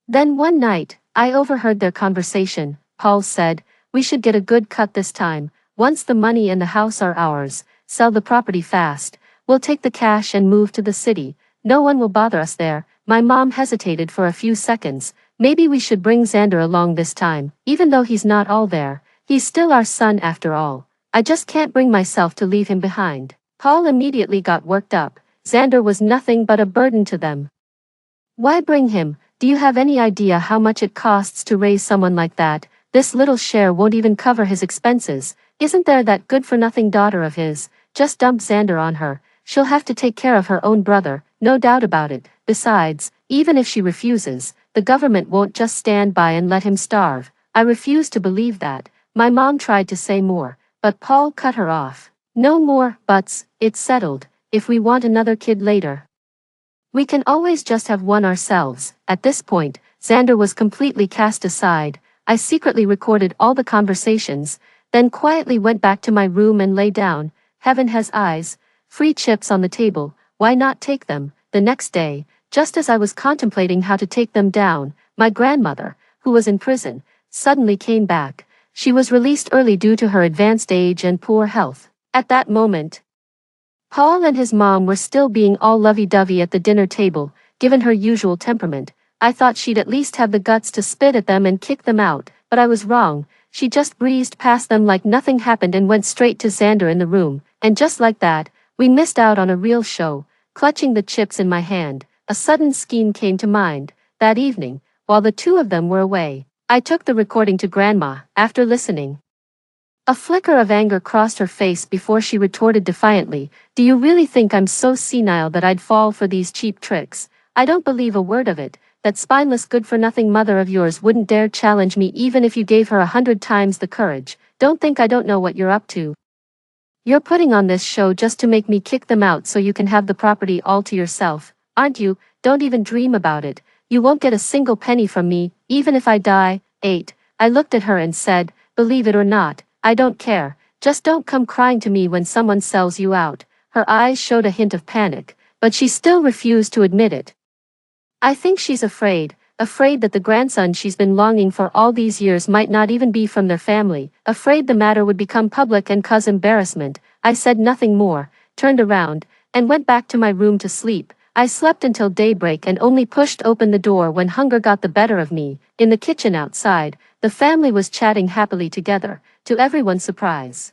Speaker 1: Then one night, I overheard their conversation. Paul said, "We should get a good cut this time. Once the money and the house are ours, sell the property fast. We'll take the cash and move to the city. No one will bother us there." My mom hesitated for a few seconds. "Maybe we should bring Xander along this time. Even though he's not all there, he's still our son after all. I just can't bring myself to leave him behind." Paul immediately got worked up. Xander was nothing but a burden to them. "Why bring him? Do you have any idea how much it costs to raise someone like that? This little share won't even cover his expenses. Isn't there that good-for-nothing daughter of his? Just dump Xander on her. She'll have to take care of her own brother, no doubt about it. Besides, even if she refuses, the government won't just stand by and let him starve." I refused to believe that. My mom tried to say more, but Paul cut her off. "No more buts, it's settled. If we want another kid later, we can always just have one ourselves." At this point, Xander was completely cast aside. I secretly recorded all the conversations, then quietly went back to my room and lay down. Heaven has eyes. Free chips on the table, why not take them? The next day, just as I was contemplating how to take them down, my grandmother, who was in prison, suddenly came back. She was released early due to her advanced age and poor health. At that moment, Paul and his mom were still being all lovey-dovey at the dinner table. Given her usual temperament, I thought she'd at least have the guts to spit at them and kick them out, but I was wrong. She just breezed past them like nothing happened and went straight to Xander in the room, and just like that, we missed out on a real show. Clutching the chips in my hand, a sudden scheme came to mind. That evening, while the two of them were away, I took the recording to Grandma. After listening, a flicker of anger crossed her face before she retorted defiantly, "Do you really think I'm so senile that I'd fall for these cheap tricks? I don't believe a word of it. That spineless good-for-nothing mother of yours wouldn't dare challenge me even if you gave her 100 times the courage. Don't think I don't know what you're up to. You're putting on this show just to make me kick them out so you can have the property all to yourself, aren't you? Don't even dream about it. You won't get a single penny from me, even if I die." 8. I looked at her and said, "Believe it or not, I don't care. Just don't come crying to me when someone sells you out." Her eyes showed a hint of panic, but she still refused to admit it. "I think she's afraid that the grandson she's been longing for all these years might not even be from their family, afraid the matter would become public and cause embarrassment." I said nothing more, turned around, and went back to my room to sleep. I slept until daybreak and only pushed open the door when hunger got the better of me. In the kitchen outside, the family was chatting happily together, to everyone's surprise.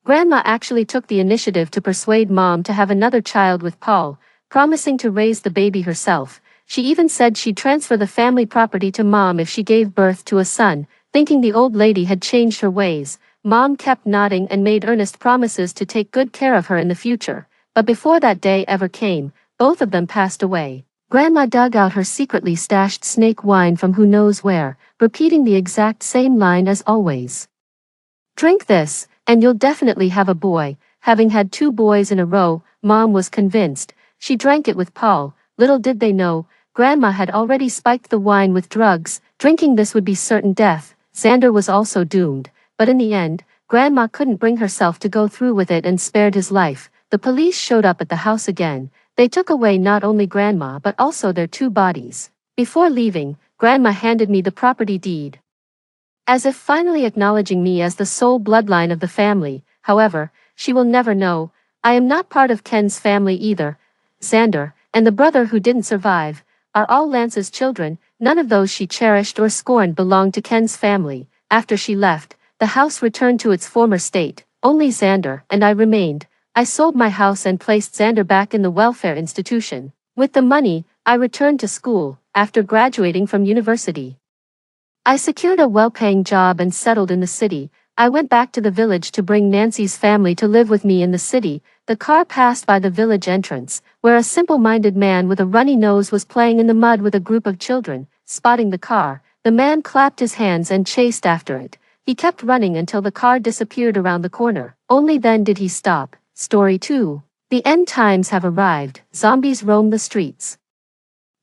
Speaker 1: Grandma actually took the initiative to persuade Mom to have another child with Paul, promising to raise the baby herself. She even said she'd transfer the family property to Mom if she gave birth to a son. Thinking the old lady had changed her ways, Mom kept nodding and made earnest promises to take good care of her in the future. But before that day ever came, both of them passed away. Grandma dug out her secretly stashed snake wine from who knows where, repeating the exact same line as always. Drink this, and you'll definitely have a boy. Having had 2 boys in a row, Mom was convinced. She drank it with Paul. Little did they know, Grandma had already spiked the wine with drugs. Drinking this would be certain death. Xander was also doomed. But in the end, Grandma couldn't bring herself to go through with it and spared his life. The police showed up at the house again. They took away not only Grandma but also their 2 bodies. Before leaving, Grandma handed me the property deed, as if finally acknowledging me as the sole bloodline of the family. However, she will never know. I am not part of Ken's family either. Xander, and the brother who didn't survive, are all Lance's children. None of those she cherished or scorned belonged to Ken's family. After she left, the house returned to its former state. Only Xander and I remained. I sold my house and placed Xander back in the welfare institution. With the money, I returned to school. After graduating from university, I secured a well-paying job and settled in the city. I went back to the village to bring Nancy's family to live with me in the city. The car passed by the village entrance, where a simple-minded man with a runny nose was playing in the mud with a group of children. Spotting the car, the man clapped his hands and chased after it. He kept running until the car disappeared around the corner. Only then did he stop. Story 2. The end times have arrived. Zombies roam the streets,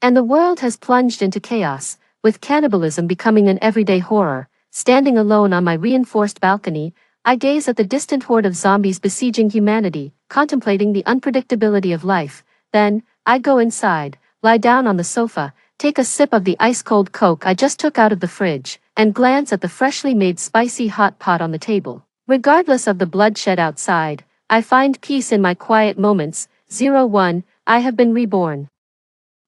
Speaker 1: and the world has plunged into chaos, with cannibalism becoming an everyday horror. Standing alone on my reinforced balcony, I gaze at the distant horde of zombies besieging humanity, contemplating the unpredictability of life. Then, I go inside, lie down on the sofa, take a sip of the ice-cold Coke I just took out of the fridge, and glance at the freshly made spicy hot pot on the table. Regardless of the bloodshed outside, I find peace in my quiet moments. 01. I have been reborn.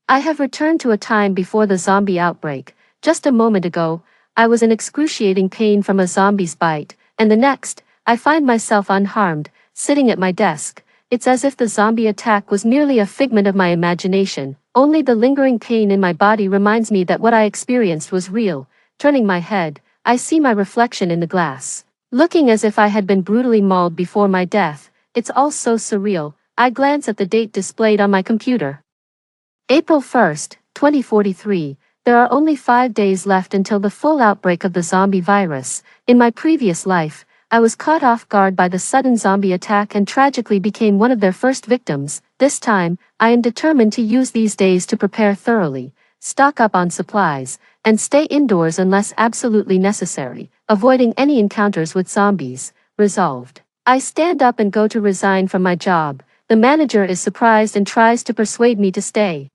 Speaker 1: I have returned to a time before the zombie outbreak. Just a moment ago, I was in excruciating pain from a zombie's bite, and the next, I find myself unharmed, sitting at my desk. It's as if the zombie attack was merely a figment of my imagination. Only the lingering pain in my body reminds me that what I experienced was real. Turning my head, I see my reflection in the glass, looking as if I had been brutally mauled before my death. It's all so surreal. I glance at the date displayed on my computer. April 1st, 2043. There are only 5 days left until the full outbreak of the zombie virus. In my previous life, I was caught off guard by the sudden zombie attack and tragically became one of their first victims. This time, I am determined to use these days to prepare thoroughly, stock up on supplies, and stay indoors unless absolutely necessary, avoiding any encounters with zombies. Resolved. I stand up and go to resign from my job. The manager is surprised and tries to persuade me to stay,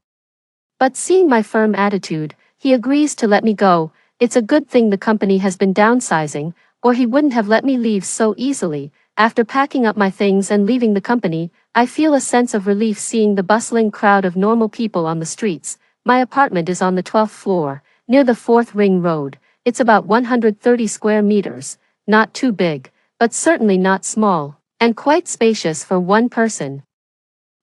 Speaker 1: but seeing my firm attitude, he agrees to let me go. It's a good thing the company has been downsizing, or he wouldn't have let me leave so easily. After packing up my things and leaving the company, I feel a sense of relief seeing the bustling crowd of normal people on the streets. My apartment is on the 12th floor, near the 4th Ring Road. It's about 130 square meters, not too big, but certainly not small, and quite spacious for one person.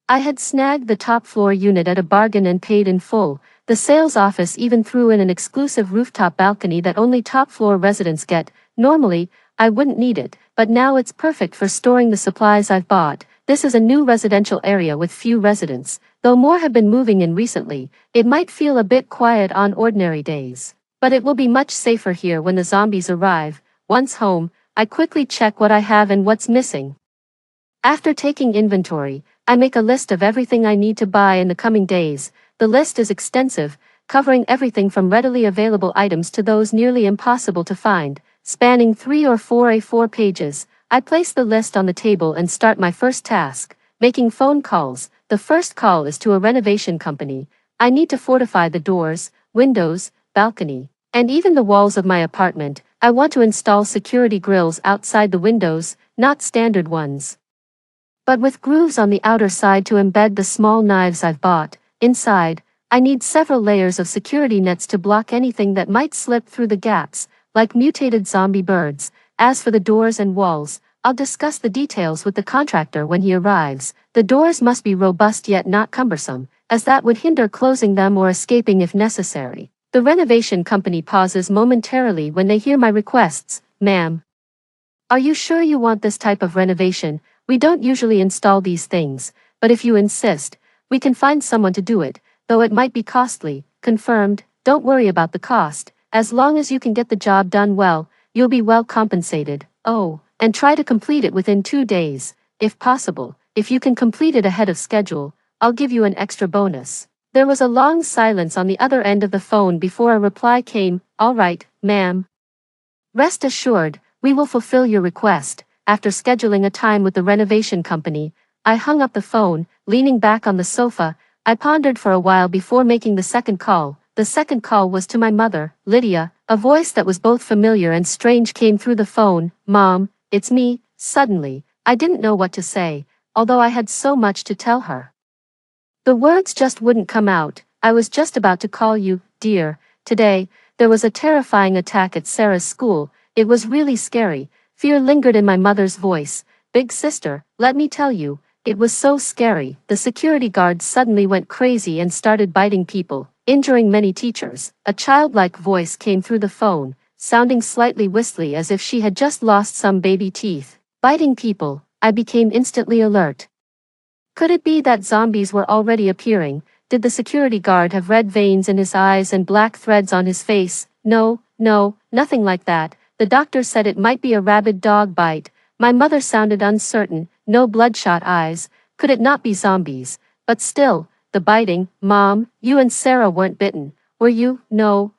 Speaker 1: I had snagged the top floor unit at a bargain and paid in full. The sales office even threw in an exclusive rooftop balcony that only top floor residents get. Normally, I wouldn't need it, but now it's perfect for storing the supplies I've bought. This is a new residential area with few residents. Though more have been moving in recently, it might feel a bit quiet on ordinary days. But it will be much safer here when the zombies arrive. Once home, I quickly check what I have and what's missing. After taking inventory, I make a list of everything I need to buy in the coming days. The list is extensive, covering everything from readily available items to those nearly impossible to find. Spanning 3 or 4 A4 pages, I place the list on the table and start my first task, making phone calls. The first call is to a renovation company. I need to fortify the doors, windows, balcony, and even the walls of my apartment. I want to install security grills outside the windows, not standard ones, but with grooves on the outer side to embed the small knives I've bought. Inside, I need several layers of security nets to block anything that might slip through the gaps, like mutated zombie birds. As for the doors and walls, I'll discuss the details with the contractor when he arrives. The doors must be robust yet not cumbersome, as that would hinder closing them or escaping if necessary. The renovation company pauses momentarily when they hear my requests. Ma'am, are you sure you want this type of renovation? We don't usually install these things, but if you insist, we can find someone to do it, though it might be costly. Confirmed. Don't worry about the cost. As long as you can get the job done well, you'll be well compensated. Oh, and try to complete it within 2 days, if possible. If you can complete it ahead of schedule, I'll give you an extra bonus. There was a long silence on the other end of the phone before a reply came. All right, ma'am. Rest assured, we will fulfill your request. After scheduling a time with the renovation company, I hung up the phone. Leaning back on the sofa, I pondered for a while before making the second call. The second call was to my mother, Lydia. A voice that was both familiar and strange came through the phone. Mom, it's me. Suddenly, I didn't know what to say, although I had so much to tell her. The words just wouldn't come out. I was just about to call you, dear. Today, there was a terrifying attack at Sarah's school. It was really scary. Fear lingered in my mother's voice. Big sister, let me tell you, it was so scary. The security guards suddenly went crazy and started biting people, injuring many teachers. A childlike voice came through the phone, sounding slightly whistly as if she had just lost some baby teeth. Biting people. I became instantly alert. Could it be that zombies were already appearing? Did the security guard have red veins in his eyes and black threads on his face? No, nothing like that. The doctor said it might be a rabid dog bite. My mother sounded uncertain. No bloodshot eyes. Could it not be zombies? But still, the biting. Mom, you and Sarah weren't bitten, were you? No,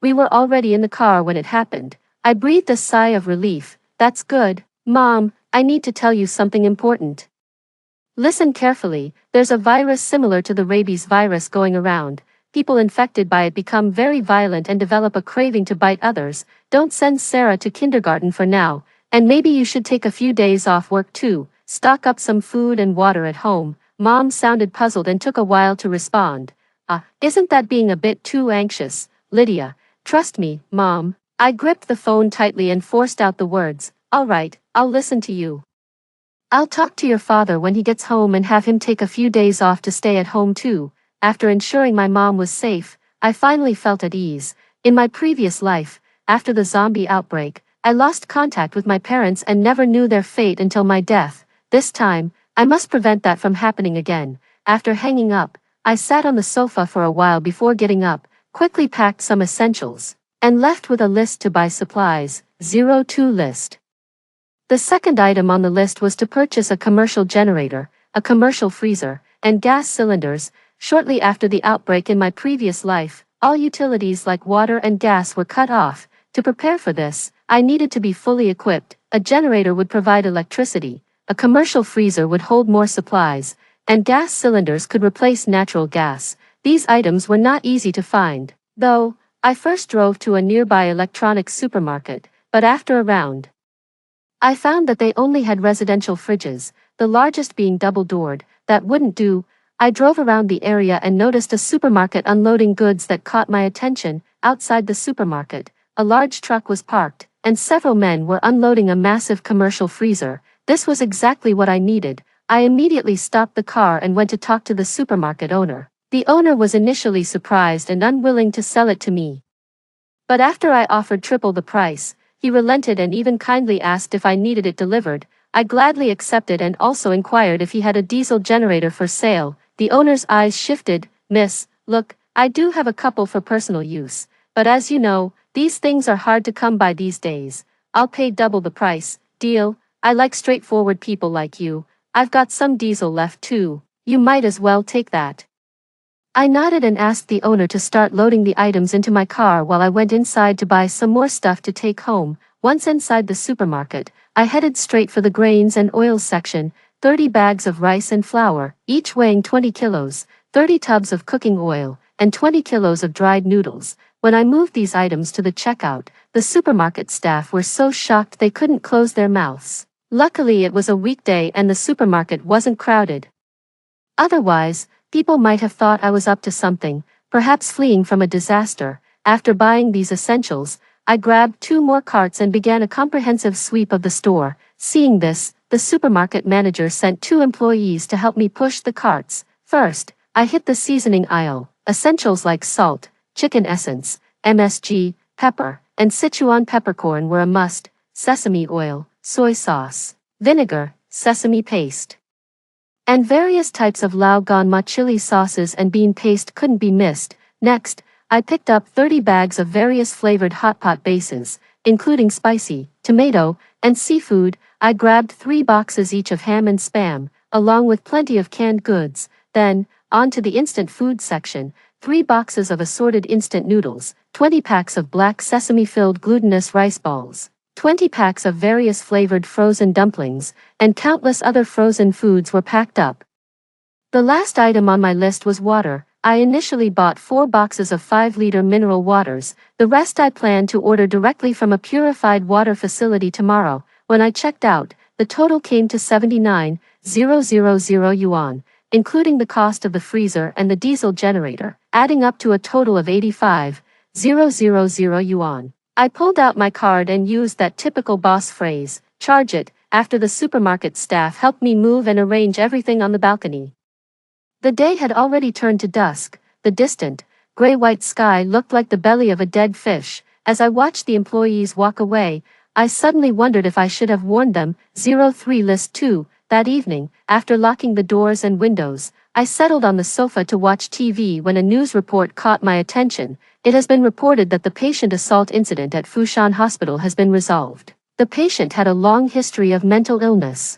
Speaker 1: we were already in the car when it happened. I breathed a sigh of relief. That's good. Mom, I need to tell you something important. Listen carefully. There's a virus similar to the rabies virus going around. People infected by it become very violent and develop a craving to bite others. Don't send Sarah to kindergarten for now, and maybe you should take a few days off work too. Stock up some food and water at home. Mom sounded puzzled and took a while to respond. Isn't that being a bit too anxious, Lydia? Trust me, Mom. I gripped the phone tightly and forced out the words. All right, I'll listen to you. I'll talk to your father when he gets home and have him take a few days off to stay at home too. After ensuring my mom was safe, I finally felt at ease. In my previous life, after the zombie outbreak, I lost contact with my parents and never knew their fate until my death. This time, I must prevent that from happening again. After hanging up, I sat on the sofa for a while before getting up, quickly packed some essentials, and left with a list to buy supplies. 02 list. The second item on the list was to purchase a commercial generator, a commercial freezer, and gas cylinders. Shortly after the outbreak in my previous life, all utilities like water and gas were cut off. To prepare for this, I needed to be fully equipped. A generator would provide electricity, a commercial freezer would hold more supplies, and gas cylinders could replace natural gas. These items were not easy to find, though. I first drove to a nearby electronics supermarket, but after a round, I found that they only had residential fridges, the largest being double-doored. That wouldn't do. I drove around the area and noticed a supermarket unloading goods that caught my attention. Outside the supermarket, a large truck was parked, and several men were unloading a massive commercial freezer. This was exactly what I needed. I immediately stopped the car and went to talk to the supermarket owner. The owner was initially surprised and unwilling to sell it to me. But after I offered triple the price, he relented and even kindly asked if I needed it delivered. I gladly accepted and also inquired if he had a diesel generator for sale. The owner's eyes shifted. Miss, look, I do have a couple for personal use, but as you know, these things are hard to come by these days. I'll pay double the price. Deal. I like straightforward people like you. I've got some diesel left too. You might as well take that. I nodded and asked the owner to start loading the items into my car while I went inside to buy some more stuff to take home. Once inside the supermarket, I headed straight for the grains and oils section. 30 bags of rice and flour, each weighing 20 kilos, 30 tubs of cooking oil, and 20 kilos of dried noodles. When I moved these items to the checkout, the supermarket staff were so shocked they couldn't close their mouths. Luckily it was a weekday and the supermarket wasn't crowded. Otherwise, people might have thought I was up to something, perhaps fleeing from a disaster. After buying these essentials, I grabbed 2 more carts and began a comprehensive sweep of the store. Seeing this, the supermarket manager sent 2 employees to help me push the carts. First, I hit the seasoning aisle. Essentials like salt, chicken essence, MSG, pepper, and Sichuan peppercorn were a must. Sesame oil, soy sauce, vinegar, sesame paste, and various types of Lao Gan Ma chili sauces and bean paste couldn't be missed. Next, I picked up 30 bags of various flavored hot pot bases. including spicy, tomato, and seafood. I grabbed 3 boxes each of ham and spam, along with plenty of canned goods. Then, on to the instant food section, 3 boxes of assorted instant noodles, 20 packs of black sesame-filled glutinous rice balls, 20 packs of various flavored frozen dumplings, and countless other frozen foods were packed up. The last item on my list was water. I initially bought 4 boxes of 5-liter mineral waters. The rest I planned to order directly from a purified water facility tomorrow. When I checked out, the total came to 79,000 yuan, including the cost of the freezer and the diesel generator, adding up to a total of 85,000 yuan. I pulled out my card and used that typical boss phrase, "Charge it," after the supermarket staff helped me move and arrange everything on the balcony. The day had already turned to dusk. The distant, gray-white sky looked like the belly of a dead fish. As I watched the employees walk away, I suddenly wondered if I should have warned them. 03 List 2. That evening, after locking the doors and windows, I settled on the sofa to watch TV when a news report caught my attention. It has been reported that the patient assault incident at Fushan Hospital has been resolved. The patient had a long history of mental illness.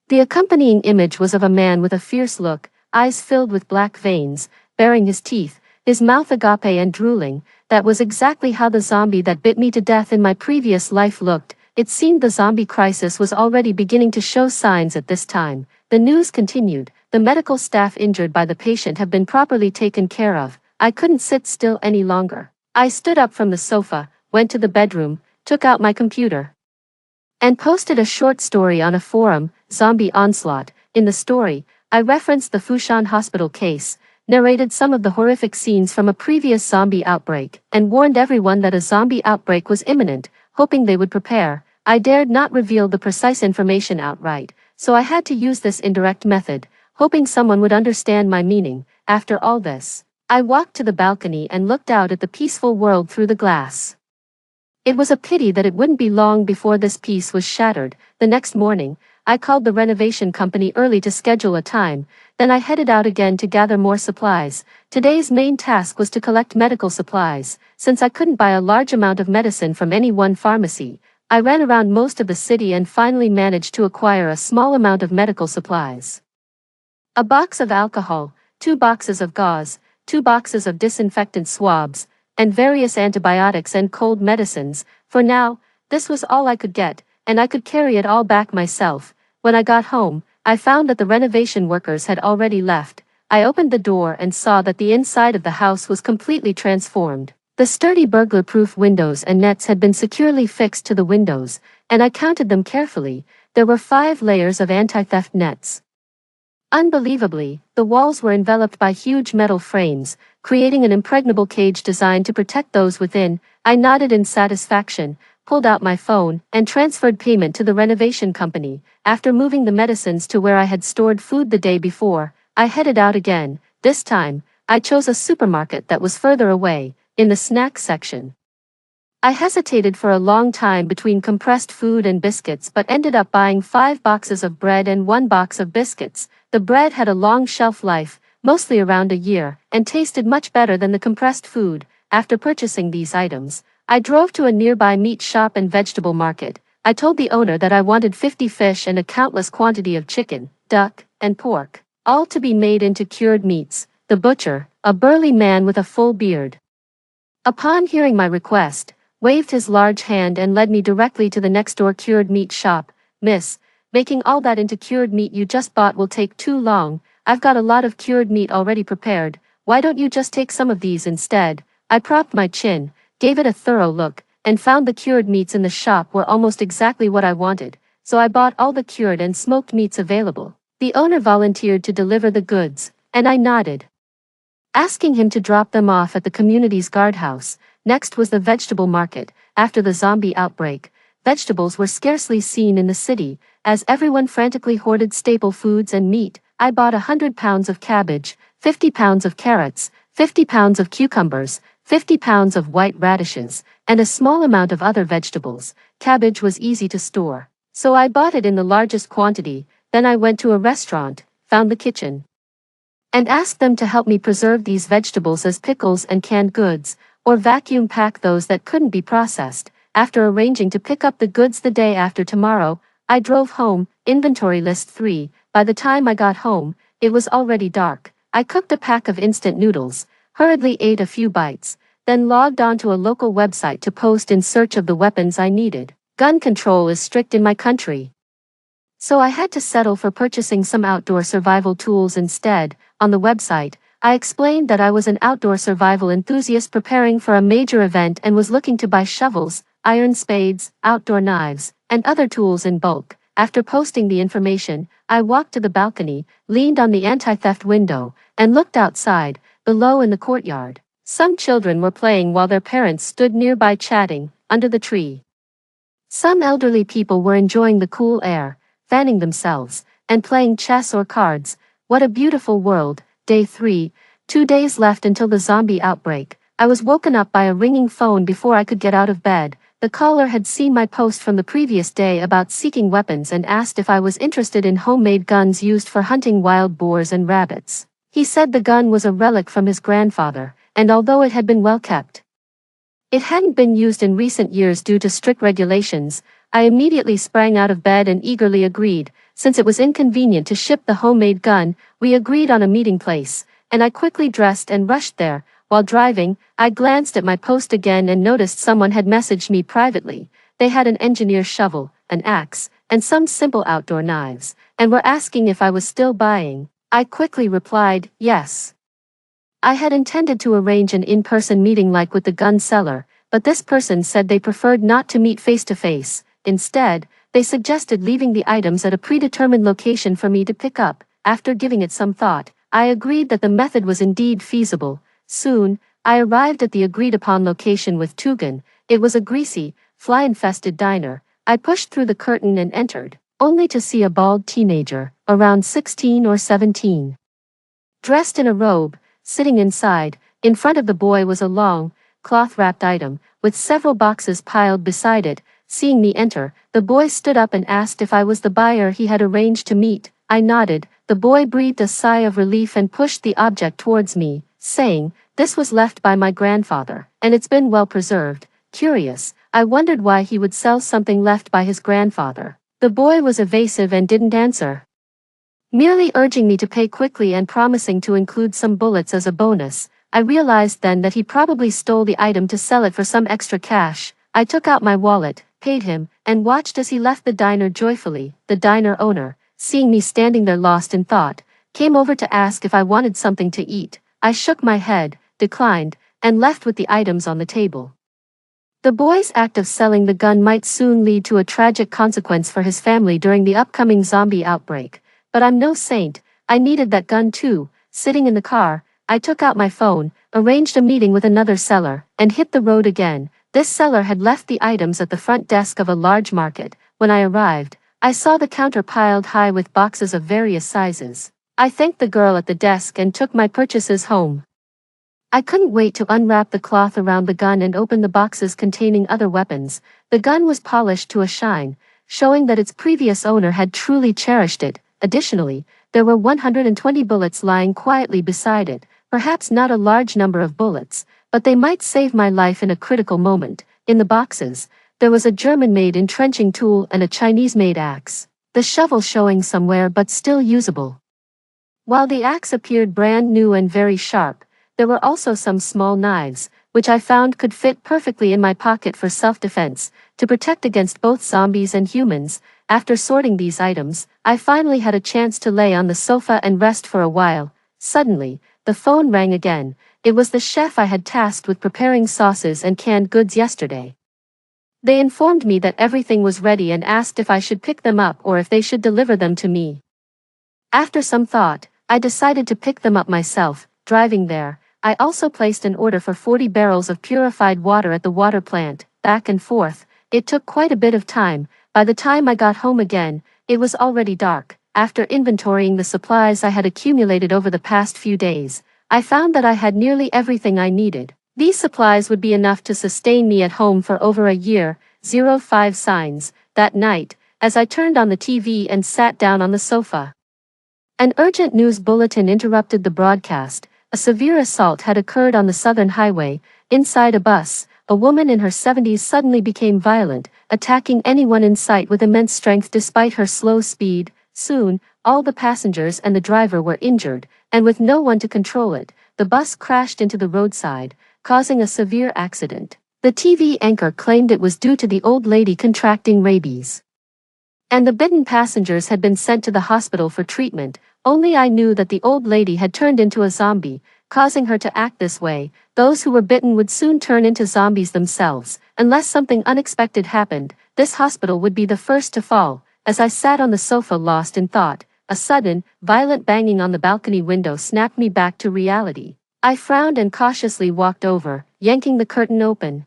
Speaker 1: The accompanying image was of a man with a fierce look, eyes filled with black veins, baring his teeth, his mouth agape and drooling. That was exactly how the zombie that bit me to death in my previous life looked. It seemed the zombie crisis was already beginning to show signs at this time. The news continued. The medical staff injured by the patient have been properly taken care of. I couldn't sit still any longer. I stood up from the sofa, went to the bedroom, took out my computer, and posted a short story on a forum, Zombie Onslaught. In the story, I referenced the Fushan Hospital case, narrated some of the horrific scenes from a previous zombie outbreak, and warned everyone that a zombie outbreak was imminent, hoping they would prepare. I dared not reveal the precise information outright, so I had to use this indirect method, hoping someone would understand my meaning. After all this, I walked to the balcony and looked out at the peaceful world through the glass. It was a pity that it wouldn't be long before this peace was shattered. The next morning, I called the renovation company early to schedule a time, then I headed out again to gather more supplies. Today's main task was to collect medical supplies. Since I couldn't buy a large amount of medicine from any one pharmacy, I ran around most of the city and finally managed to acquire a small amount of medical supplies. A box of alcohol, 2 boxes of gauze, 2 boxes of disinfectant swabs, and various antibiotics and cold medicines. For now, this was all I could get, and I could carry it all back myself. When I got home, I found that the renovation workers had already left. I opened the door and saw that the inside of the house was completely transformed. The sturdy burglar-proof windows and nets had been securely fixed to the windows, and I counted them carefully. There were 5 layers of anti-theft nets. Unbelievably, the walls were enveloped by huge metal frames, creating an impregnable cage designed to protect those within. I nodded in satisfaction, pulled out my phone, and transferred payment to the renovation company. After moving the medicines to where I had stored food the day before, I headed out again. This time, I chose a supermarket that was further away, in the snack section. I hesitated for a long time between compressed food and biscuits but ended up buying 5 boxes of bread and 1 box of biscuits. The bread had a long shelf life, mostly around a year, and tasted much better than the compressed food. After purchasing these items, I drove to a nearby meat shop and vegetable market. I told the owner that I wanted 50 fish and a countless quantity of chicken, duck, and pork, all to be made into cured meats. The butcher, a burly man with a full beard, upon hearing my request, waved his large hand and led me directly to the next-door cured meat shop. "Miss, making all that into cured meat you just bought will take too long. I've got a lot of cured meat already prepared. Why don't you just take some of these instead?" I propped my chin, gave it a thorough look, and found the cured meats in the shop were almost exactly what I wanted, so I bought all the cured and smoked meats available. The owner volunteered to deliver the goods, and I nodded, asking him to drop them off at the community's guardhouse. Next was the vegetable market. After the zombie outbreak, vegetables were scarcely seen in the city, as everyone frantically hoarded staple foods and meat. I bought 100 pounds of cabbage, 50 pounds of carrots, 50 pounds of cucumbers, 50 pounds of white radishes, and a small amount of other vegetables. Cabbage was easy to store, so I bought it in the largest quantity. Then I went to a restaurant, found the kitchen, and asked them to help me preserve these vegetables as pickles and canned goods, or vacuum pack those that couldn't be processed. After arranging to pick up the goods the day after tomorrow, I drove home. Inventory list 3. By the time I got home, it was already dark. I cooked a pack of instant noodles, hurriedly ate a few bites, then logged onto a local website to post in search of the weapons I needed. Gun control is strict in my country, so I had to settle for purchasing some outdoor survival tools instead. On the website, I explained that I was an outdoor survival enthusiast preparing for a major event and was looking to buy shovels, iron spades, outdoor knives, and other tools in bulk. After posting the information, I walked to the balcony, leaned on the anti-theft window, and looked outside, below in the courtyard. Some children were playing while their parents stood nearby chatting, under the tree. Some elderly people were enjoying the cool air, fanning themselves, and playing chess or cards. What a beautiful world. Day 3, 2 days left until the zombie outbreak. I was woken up by a ringing phone before I could get out of bed. The caller had seen my post from the previous day about seeking weapons and asked if I was interested in homemade guns used for hunting wild boars and rabbits. He said the gun was a relic from his grandfather, and although it had been well kept, it hadn't been used in recent years due to strict regulations. I immediately sprang out of bed and eagerly agreed. Since it was inconvenient to ship the homemade gun, we agreed on a meeting place, and I quickly dressed and rushed there. While driving, I glanced at my post again and noticed someone had messaged me privately. They had an engineer's shovel, an axe, and some simple outdoor knives, and were asking if I was still buying. I quickly replied, yes. I had intended to arrange an in-person meeting like with the gun seller, but this person said they preferred not to meet face-to-face. Instead, they suggested leaving the items at a predetermined location for me to pick up. After giving it some thought, I agreed that the method was indeed feasible. Soon, I arrived at the agreed-upon location with Tugan. It was a greasy, fly-infested diner. I pushed through the curtain and entered, only to see a bald teenager, around 16 or 17. Dressed in a robe, sitting inside, in front of the boy was a long, cloth-wrapped item, with several boxes piled beside it. Seeing me enter, the boy stood up and asked if I was the buyer he had arranged to meet. I nodded. The boy breathed a sigh of relief and pushed the object towards me, saying, "This was left by my grandfather, and it's been well preserved." Curious, I wondered why he would sell something left by his grandfather. The boy was evasive and didn't answer, merely urging me to pay quickly and promising to include some bullets as a bonus. I realized then that he probably stole the item to sell it for some extra cash. I took out my wallet, paid him, and watched as he left the diner joyfully. The diner owner, seeing me standing there lost in thought, came over to ask if I wanted something to eat. I shook my head, declined, and left with the items on the table. The boy's act of selling the gun might soon lead to a tragic consequence for his family during the upcoming zombie outbreak. But I'm no saint. I needed that gun too. Sitting in the car, I took out my phone, arranged a meeting with another seller, and hit the road again. This seller had left the items at the front desk of a large market. When I arrived, I saw the counter piled high with boxes of various sizes. I thanked the girl at the desk and took my purchases home. I couldn't wait to unwrap the cloth around the gun and open the boxes containing other weapons. The gun was polished to a shine, showing that its previous owner had truly cherished it. Additionally, there were 120 bullets lying quietly beside it. Perhaps not a large number of bullets, but they might save my life in a critical moment. In the boxes, there was a German-made entrenching tool and a Chinese-made axe, the shovel showing somewhere but still usable. While the axe appeared brand new and very sharp, there were also some small knives, which I found could fit perfectly in my pocket for self-defense, to protect against both zombies and humans. After sorting these items, I finally had a chance to lay on the sofa and rest for a while. Suddenly, the phone rang again. It was the chef I had tasked with preparing sauces and canned goods yesterday. They informed me that everything was ready and asked if I should pick them up or if they should deliver them to me. After some thought, I decided to pick them up myself. Driving there, I also placed an order for 40 barrels of purified water at the water plant. Back and forth, it took quite a bit of time. By the time I got home again, it was already dark. After inventorying the supplies I had accumulated over the past few days, I found that I had nearly everything I needed. These supplies would be enough to sustain me at home for over a year. 05 signs. That night, as I turned on the TV and sat down on the sofa, an urgent news bulletin interrupted the broadcast. A severe assault had occurred on the Southern Highway. Inside a bus, a woman in her 70s suddenly became violent, attacking anyone in sight with immense strength despite her slow speed. Soon, all the passengers and the driver were injured, and with no one to control it, the bus crashed into the roadside, causing a severe accident. The TV anchor claimed it was due to the old lady contracting rabies, and the bitten passengers had been sent to the hospital for treatment. Only I knew that the old lady had turned into a zombie, causing her to act this way. Those who were bitten would soon turn into zombies themselves. Unless something unexpected happened, this hospital would be the first to fall. As I sat on the sofa lost in thought, a sudden, violent banging on the balcony window snapped me back to reality. I frowned and cautiously walked over, yanking the curtain open.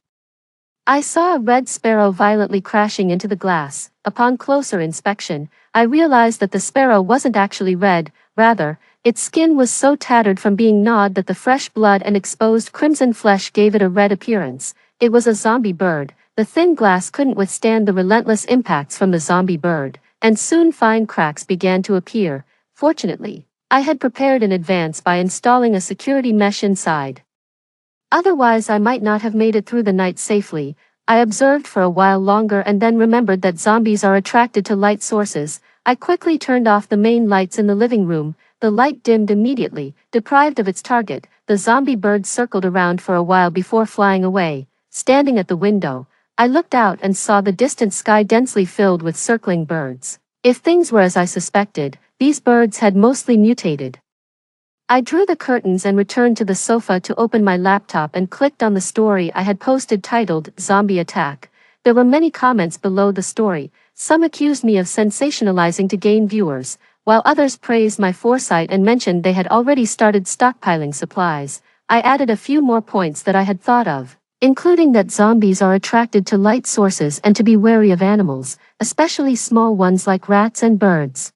Speaker 1: I saw a red sparrow violently crashing into the glass. Upon closer inspection, I realized that the sparrow wasn't actually red, rather, its skin was so tattered from being gnawed that the fresh blood and exposed crimson flesh gave it a red appearance. It was a zombie bird. The thin glass couldn't withstand the relentless impacts from the zombie bird, and soon fine cracks began to appear. Fortunately, I had prepared in advance by installing a security mesh inside. Otherwise I might not have made it through the night safely. I observed for a while longer and then remembered that zombies are attracted to light sources. I quickly turned off the main lights in the living room. The light dimmed immediately. Deprived of its target, the zombie bird circled around for a while before flying away. Standing at the window, I looked out and saw the distant sky densely filled with circling birds. If things were as I suspected, these birds had mostly mutated. I drew the curtains and returned to the sofa to open my laptop and clicked on the story I had posted titled Zombie Attack. There were many comments below the story. Some accused me of sensationalizing to gain viewers, while others praised my foresight and mentioned they had already started stockpiling supplies. I added a few more points that I had thought of, including that zombies are attracted to light sources and to be wary of animals, especially small ones like rats and birds.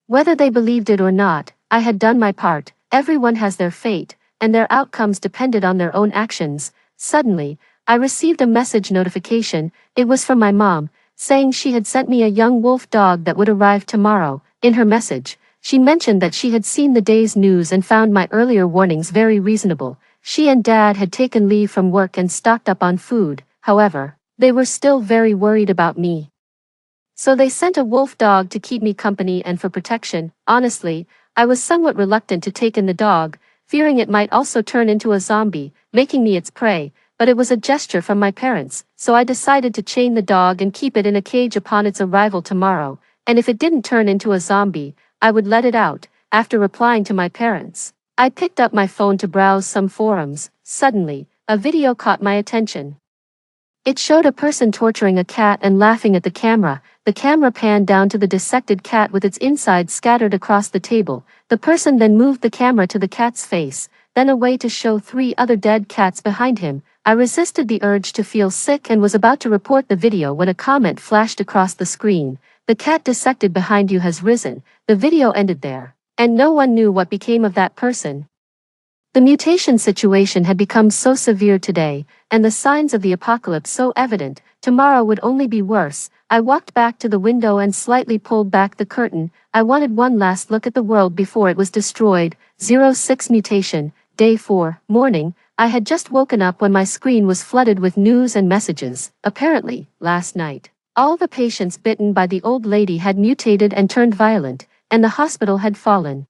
Speaker 1: Whether they believed it or not, I had done my part. Everyone has their fate, and their outcomes depended on their own actions. Suddenly, I received a message notification. It was from my mom, saying she had sent me a young wolf dog that would arrive tomorrow. In her message, she mentioned that she had seen the day's news and found my earlier warnings very reasonable. She and Dad had taken leave from work and stocked up on food. However, they were still very worried about me. So they sent a wolf dog to keep me company and for protection. Honestly, I was somewhat reluctant to take in the dog, fearing it might also turn into a zombie, making me its prey, but it was a gesture from my parents, so I decided to chain the dog and keep it in a cage upon its arrival tomorrow, and if it didn't turn into a zombie, I would let it out. After replying to my parents, I picked up my phone to browse some forums. Suddenly, a video caught my attention. It showed a person torturing a cat and laughing at the camera. The camera panned down to the dissected cat with its insides scattered across the table. The person then moved the camera to the cat's face, then away to show 3 other dead cats behind him. I resisted the urge to feel sick and was about to report the video when a comment flashed across the screen. The cat dissected behind you has risen. The video ended there, and no one knew what became of that person. The mutation situation had become so severe today, and the signs of the apocalypse so evident. Tomorrow would only be worse. I walked back to the window and slightly pulled back the curtain. I wanted one last look at the world before it was destroyed. 06 mutation, day 4, morning. I had just woken up when my screen was flooded with news and messages. Apparently, last night, all the patients bitten by the old lady had mutated and turned violent, and the hospital had fallen.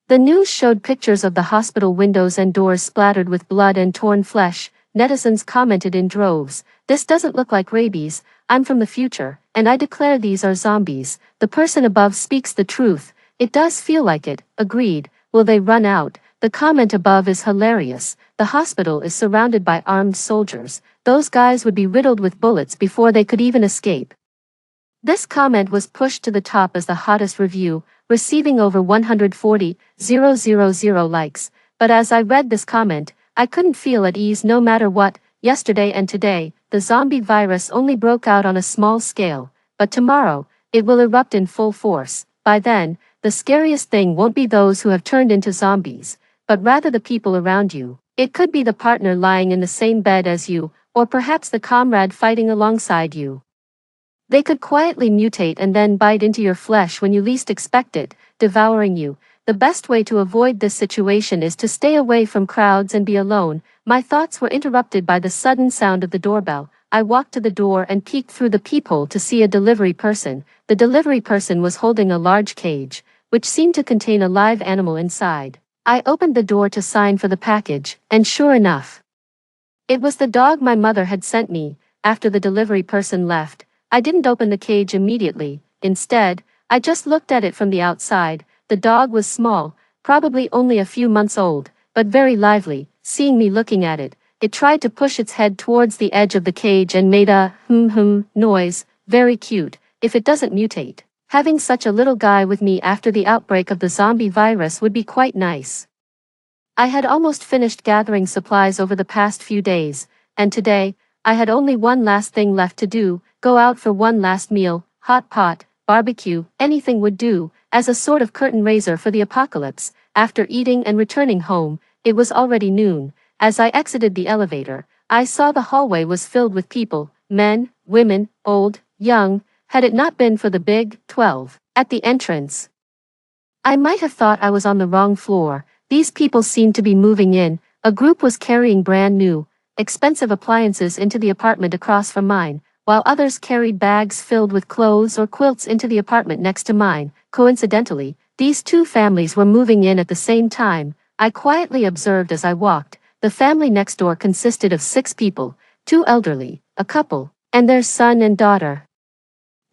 Speaker 1: The news showed pictures of the hospital windows and doors splattered with blood and torn flesh. Netizens commented in droves, "This doesn't look like rabies, I'm from the future, and I declare these are zombies." The person above speaks the truth, "It does feel like it." Agreed. Will they run out? The comment above is hilarious. The hospital is surrounded by armed soldiers. Those guys would be riddled with bullets before they could even escape. This comment was pushed to the top as the hottest review, receiving over 140,000 likes. But as I read this comment, I couldn't feel at ease no matter what. Yesterday and today, the zombie virus only broke out on a small scale, but tomorrow, it will erupt in full force. By then, the scariest thing won't be those who have turned into zombies, but rather the people around you. It could be the partner lying in the same bed as you, or perhaps the comrade fighting alongside you. They could quietly mutate and then bite into your flesh when you least expect it, devouring you. The best way to avoid this situation is to stay away from crowds and be alone. My thoughts were interrupted by the sudden sound of the doorbell. I walked to the door and peeked through the peephole to see a delivery person. The delivery person was holding a large cage, which seemed to contain a live animal inside. I opened the door to sign for the package, and sure enough, it was the dog my mother had sent me. After the delivery person left, I didn't open the cage immediately. Instead, I just looked at it from the outside. The dog was small, probably only a few months old, but very lively. Seeing me looking at it, it tried to push its head towards the edge of the cage and made a noise. Very cute, if it doesn't mutate. Having such a little guy with me after the outbreak of the zombie virus would be quite nice. I had almost finished gathering supplies over the past few days, and today, I had only one last thing left to do: go out for one last meal, hot pot, barbecue, anything would do, as a sort of curtain raiser for the apocalypse. After eating and returning home, it was already noon. As I exited the elevator, I saw the hallway was filled with people, men, women, old, young. Had it not been for the big 12 at the entrance, I might have thought I was on the wrong floor. These people seemed to be moving in. A group was carrying brand new, expensive appliances into the apartment across from mine, while others carried bags filled with clothes or quilts into the apartment next to mine. Coincidentally, these two families were moving in at the same time. I quietly observed as I walked. The family next door consisted of 6 people, 2 elderly, a couple, and their son and daughter.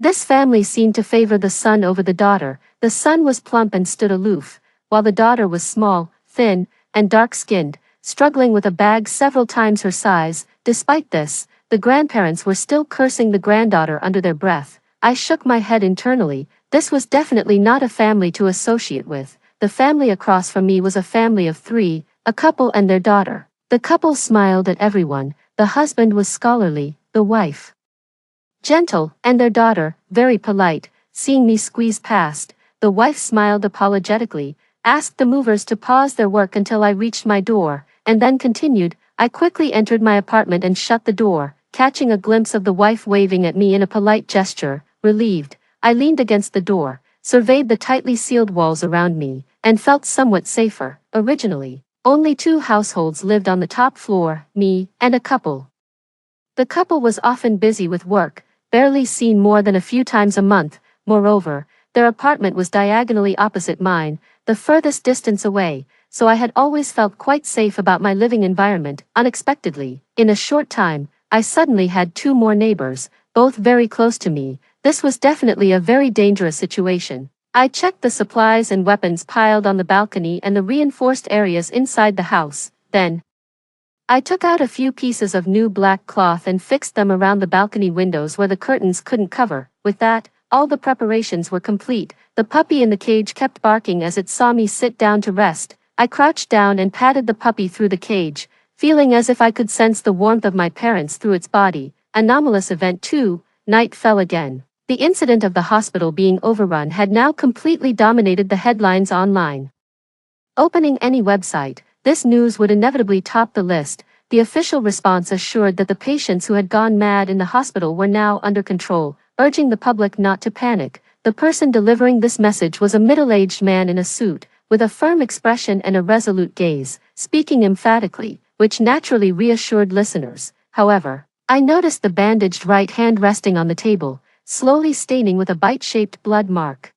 Speaker 1: This family seemed to favor the son over the daughter. The son was plump and stood aloof, while the daughter was small, thin, and dark-skinned, struggling with a bag several times her size. Despite this, the grandparents were still cursing the granddaughter under their breath. I shook my head internally. This was definitely not a family to associate with. The family across from me was a family of 3, a couple and their daughter. The couple smiled at everyone. The husband was scholarly, the wife gentle, and their daughter, very polite. Seeing me squeeze past, the wife smiled apologetically, asked the movers to pause their work until I reached my door, and then continued. I quickly entered my apartment and shut the door, catching a glimpse of the wife waving at me in a polite gesture. Relieved, I leaned against the door, surveyed the tightly sealed walls around me, and felt somewhat safer. Originally, only 2 households lived on the top floor, me and a couple. The couple was often busy with work, barely seen more than a few times a month. Moreover, their apartment was diagonally opposite mine, the furthest distance away, so I had always felt quite safe about my living environment. Unexpectedly, in a short time, I suddenly had 2 more neighbors, both very close to me. This was definitely a very dangerous situation. I checked the supplies and weapons piled on the balcony and the reinforced areas inside the house. Then, I took out a few pieces of new black cloth and fixed them around the balcony windows where the curtains couldn't cover. With that, all the preparations were complete. The puppy in the cage kept barking as it saw me sit down to rest. I crouched down and patted the puppy through the cage, feeling as if I could sense the warmth of my parents through its body. Anomalous event 2, night fell again. The incident of the hospital being overrun had now completely dominated the headlines online. Opening any website, this news would inevitably top the list. The official response assured that the patients who had gone mad in the hospital were now under control, urging the public not to panic. The person delivering this message was a middle-aged man in a suit, with a firm expression and a resolute gaze, speaking emphatically, which naturally reassured listeners. However, I noticed the bandaged right hand resting on the table, slowly staining with a bite-shaped blood mark.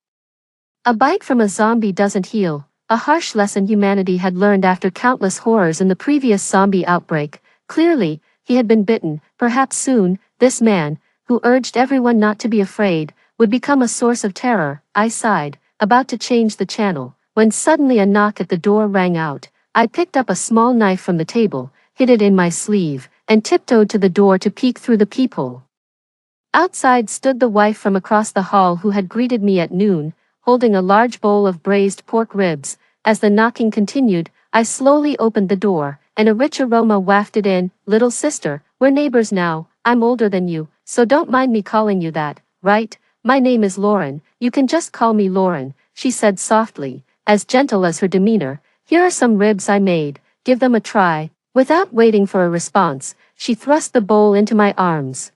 Speaker 1: A bite from a zombie doesn't heal. A harsh lesson humanity had learned after countless horrors in the previous zombie outbreak. Clearly, he had been bitten. Perhaps soon, this man, who urged everyone not to be afraid, would become a source of terror. I sighed, about to change the channel, when suddenly a knock at the door rang out. I picked up a small knife from the table, hid it in my sleeve, and tiptoed to the door to peek through the peephole. Outside stood the wife from across the hall who had greeted me at noon, holding a large bowl of braised pork ribs. As the knocking continued, I slowly opened the door, and a rich aroma wafted in. Little sister, we're neighbors now. I'm older than you, so don't mind me calling you that, right? My name is Lauren, you can just call me Lauren, she said softly, as gentle as her demeanor. Here are some ribs I made, give them a try. Without waiting for a response, she thrust the bowl into my arms.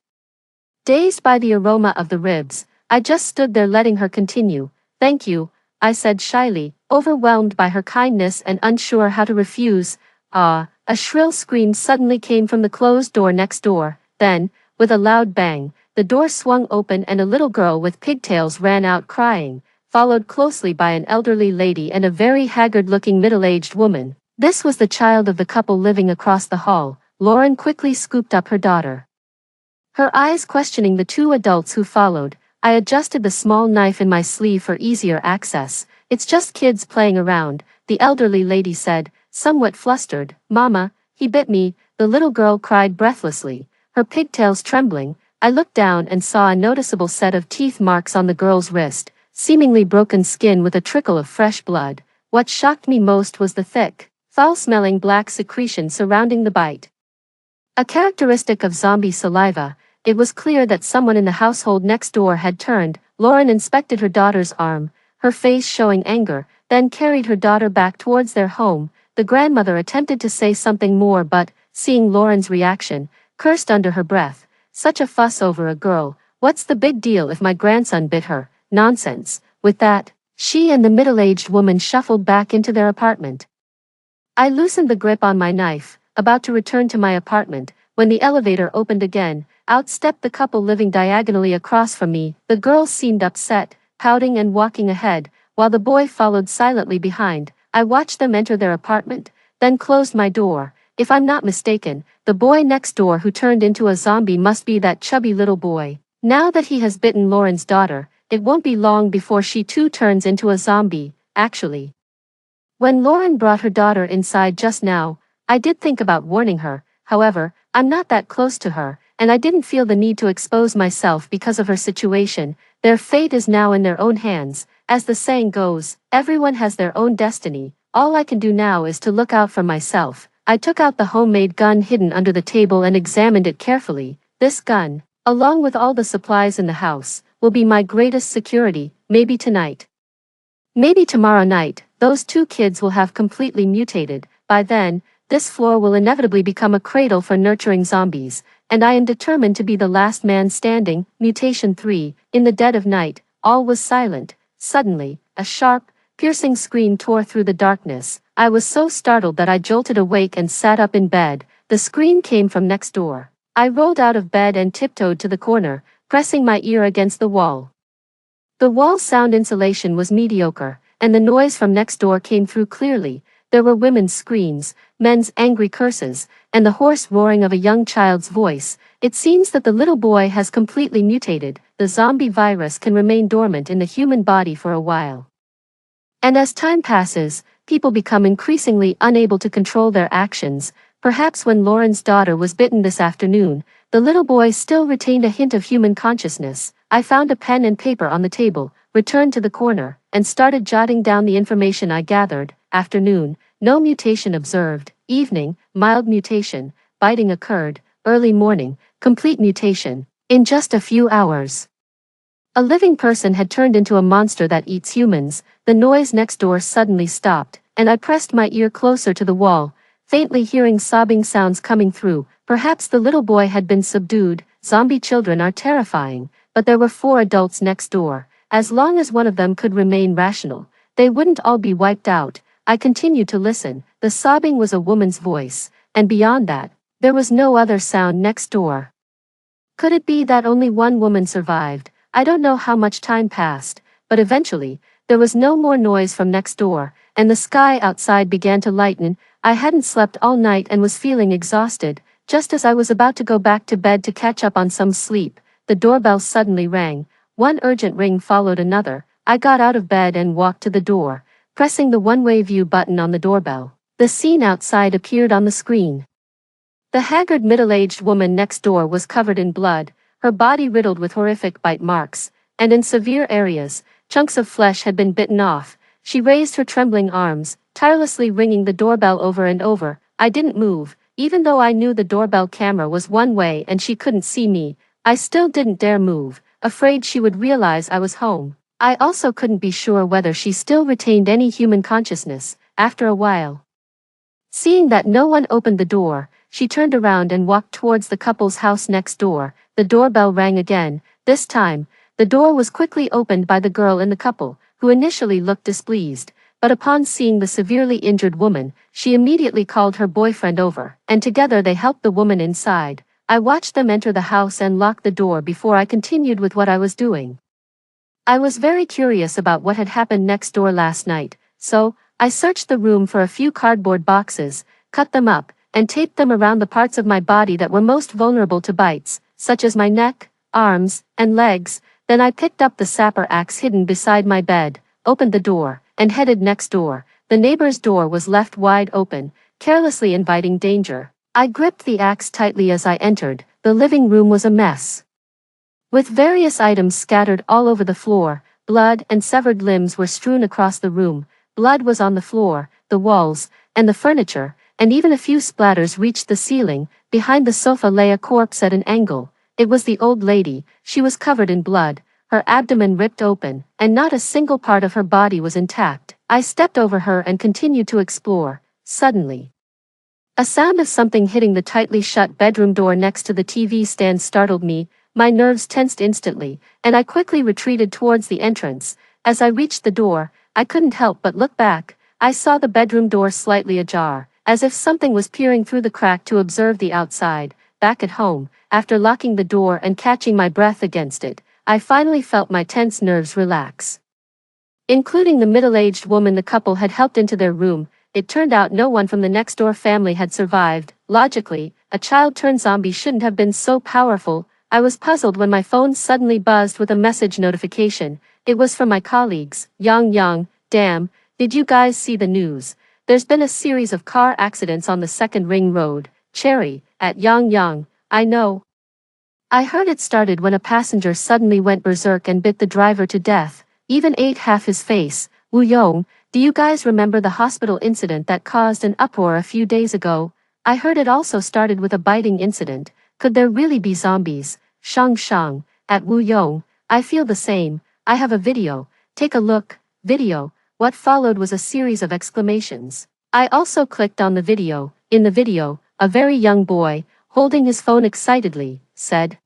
Speaker 1: Dazed by the aroma of the ribs, I just stood there letting her continue. Thank you, I said shyly, overwhelmed by her kindness and unsure how to refuse. Ah, a shrill scream suddenly came from the closed door next door. Then, with a loud bang, the door swung open and a little girl with pigtails ran out crying, followed closely by an elderly lady and a very haggard-looking middle-aged woman. This was the child of the couple living across the hall. Lauren quickly scooped up her daughter. Her eyes questioning the two adults who followed. I adjusted the small knife in my sleeve for easier access. It's just kids playing around, the elderly lady said, somewhat flustered. Mama, he bit me, the little girl cried breathlessly, her pigtails trembling. I looked down and saw a noticeable set of teeth marks on the girl's wrist, seemingly broken skin with a trickle of fresh blood. What shocked me most was the thick, foul-smelling black secretion surrounding the bite. A characteristic of zombie saliva. It was clear that someone in the household next door had turned. Lauren inspected her daughter's arm, her face showing anger, then carried her daughter back towards their home. The grandmother attempted to say something more but, seeing Lauren's reaction, cursed under her breath. Such a fuss over a girl, what's the big deal if my grandson bit her? Nonsense. With that, she and the middle-aged woman shuffled back into their apartment. I loosened the grip on my knife, about to return to my apartment, when the elevator opened again. Out stepped the couple living diagonally across from me. The girl seemed upset, pouting and walking ahead, while the boy followed silently behind. I watched them enter their apartment, then closed my door. If I'm not mistaken, the boy next door who turned into a zombie must be that chubby little boy. Now that he has bitten Lauren's daughter, it won't be long before she too turns into a zombie, actually. When Lauren brought her daughter inside just now, I did think about warning her. However, I'm not that close to her, and I didn't feel the need to expose myself because of her situation. Their fate is now in their own hands. As the saying goes, everyone has their own destiny. All I can do now is to look out for myself. I took out the homemade gun hidden under the table and examined it carefully. This gun, along with all the supplies in the house, will be my greatest security. Maybe tonight. Maybe tomorrow night, those two kids will have completely mutated. By then, this floor will inevitably become a cradle for nurturing zombies, and I am determined to be the last man standing. Mutation 3. In the dead of night, all was silent. Suddenly, a sharp, piercing scream tore through the darkness. I was so startled that I jolted awake and sat up in bed. The scream came from next door. I rolled out of bed and tiptoed to the corner, pressing my ear against the wall. The wall sound insulation was mediocre, and the noise from next door came through clearly. There were women's screams, men's angry curses, and the hoarse roaring of a young child's voice. It seems that the little boy has completely mutated. The zombie virus can remain dormant in the human body for a while. And as time passes, people become increasingly unable to control their actions. Perhaps when Lauren's daughter was bitten this afternoon, the little boy still retained a hint of human consciousness. I found a pen and paper on the table, returned to the corner, and started jotting down the information I gathered. Afternoon, no mutation observed. Evening, mild mutation. Biting occurred. Early morning, complete mutation. In just a few hours, a living person had turned into a monster that eats humans. The noise next door suddenly stopped, and I pressed my ear closer to the wall, faintly hearing sobbing sounds coming through. Perhaps the little boy had been subdued. Zombie children are terrifying, but there were 4 adults next door. As long as one of them could remain rational, they wouldn't all be wiped out. I continued to listen. The sobbing was a woman's voice, and beyond that, there was no other sound next door. Could it be that only one woman survived? I don't know how much time passed, but eventually, there was no more noise from next door, and the sky outside began to lighten. I hadn't slept all night and was feeling exhausted. Just as I was about to go back to bed to catch up on some sleep, the doorbell suddenly rang. One urgent ring followed another. I got out of bed and walked to the door, pressing the one-way view button on the doorbell. The scene outside appeared on the screen. The haggard middle-aged woman next door was covered in blood, her body riddled with horrific bite marks, and in severe areas, chunks of flesh had been bitten off. She raised her trembling arms, tirelessly ringing the doorbell over and over. I didn't move, even though I knew the doorbell camera was one way and she couldn't see me. I still didn't dare move, afraid she would realize I was home. I also couldn't be sure whether she still retained any human consciousness. After a while, seeing that no one opened the door, she turned around and walked towards the couple's house next door. The doorbell rang again. This time, the door was quickly opened by the girl in the couple, who initially looked displeased, but upon seeing the severely injured woman, she immediately called her boyfriend over, and together they helped the woman inside. I watched them enter the house and lock the door before I continued with what I was doing. I was very curious about what had happened next door last night, so I searched the room for a few cardboard boxes, cut them up, and taped them around the parts of my body that were most vulnerable to bites, such as my neck, arms, and legs. Then I picked up the sapper axe hidden beside my bed, opened the door, and headed next door. The neighbor's door was left wide open, carelessly inviting danger. I gripped the axe tightly as I entered. The living room was a mess, with various items scattered all over the floor. Blood and severed limbs were strewn across the room. Blood was on the floor, the walls, and the furniture, and even a few splatters reached the ceiling. Behind the sofa lay a corpse at an angle. It was the old lady. She was covered in blood, her abdomen ripped open, and not a single part of her body was intact. I stepped over her and continued to explore. Suddenly, a sound of something hitting the tightly shut bedroom door next to the TV stand startled me. My nerves tensed instantly, and I quickly retreated towards the entrance. As I reached the door, I couldn't help but look back. I saw the bedroom door slightly ajar, as if something was peering through the crack to observe the outside. Back at home, after locking the door and catching my breath against it, I finally felt my tense nerves relax. Including the middle-aged woman the couple had helped into their room, it turned out no one from the next-door family had survived. Logically, a child-turned-zombie shouldn't have been so powerful. I was puzzled when my phone suddenly buzzed with a message notification. It was from my colleagues. Yang, damn, did you guys see the news? There's been a series of car accidents on the Second Ring Road, Cherry, at Yang. I know. I heard it started when a passenger suddenly went berserk and bit the driver to death, even ate half his face. Wu Yong, do you guys remember the hospital incident that caused an uproar a few days ago? I heard it also started with a biting incident. Could there really be zombies? Shang, at Wu Yong, I feel the same. I have a video. Take a look. Video. What followed was a series of exclamations. I also clicked on the video. In the video, a very young boy, holding his phone excitedly, said,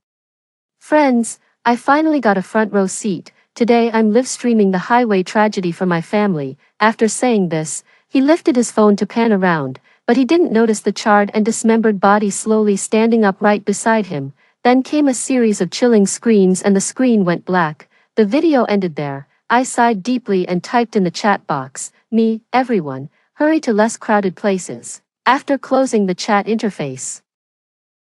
Speaker 1: "Friends, I finally got a front row seat. Today I'm live streaming the highway tragedy for my family." After saying this, he lifted his phone to pan around, but he didn't notice the charred and dismembered body slowly standing up right beside him. Then came a series of chilling screams and the screen went black. The video ended there. I sighed deeply and typed in the chat box, "Me, everyone, hurry to less crowded places." After closing the chat interface,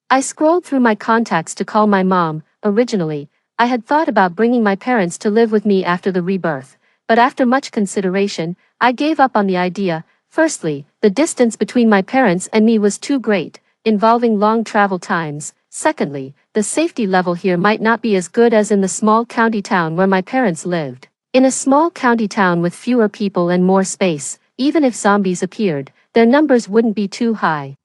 Speaker 1: I scrolled through my contacts to call my mom. Originally, I had thought about bringing my parents to live with me after the rebirth, but after much consideration, I gave up on the idea. Firstly, the distance between my parents and me was too great, involving long travel times. Secondly, the safety level here might not be as good as in the small county town where my parents lived. In a small county town with fewer people and more space, even if zombies appeared, their numbers wouldn't be too high.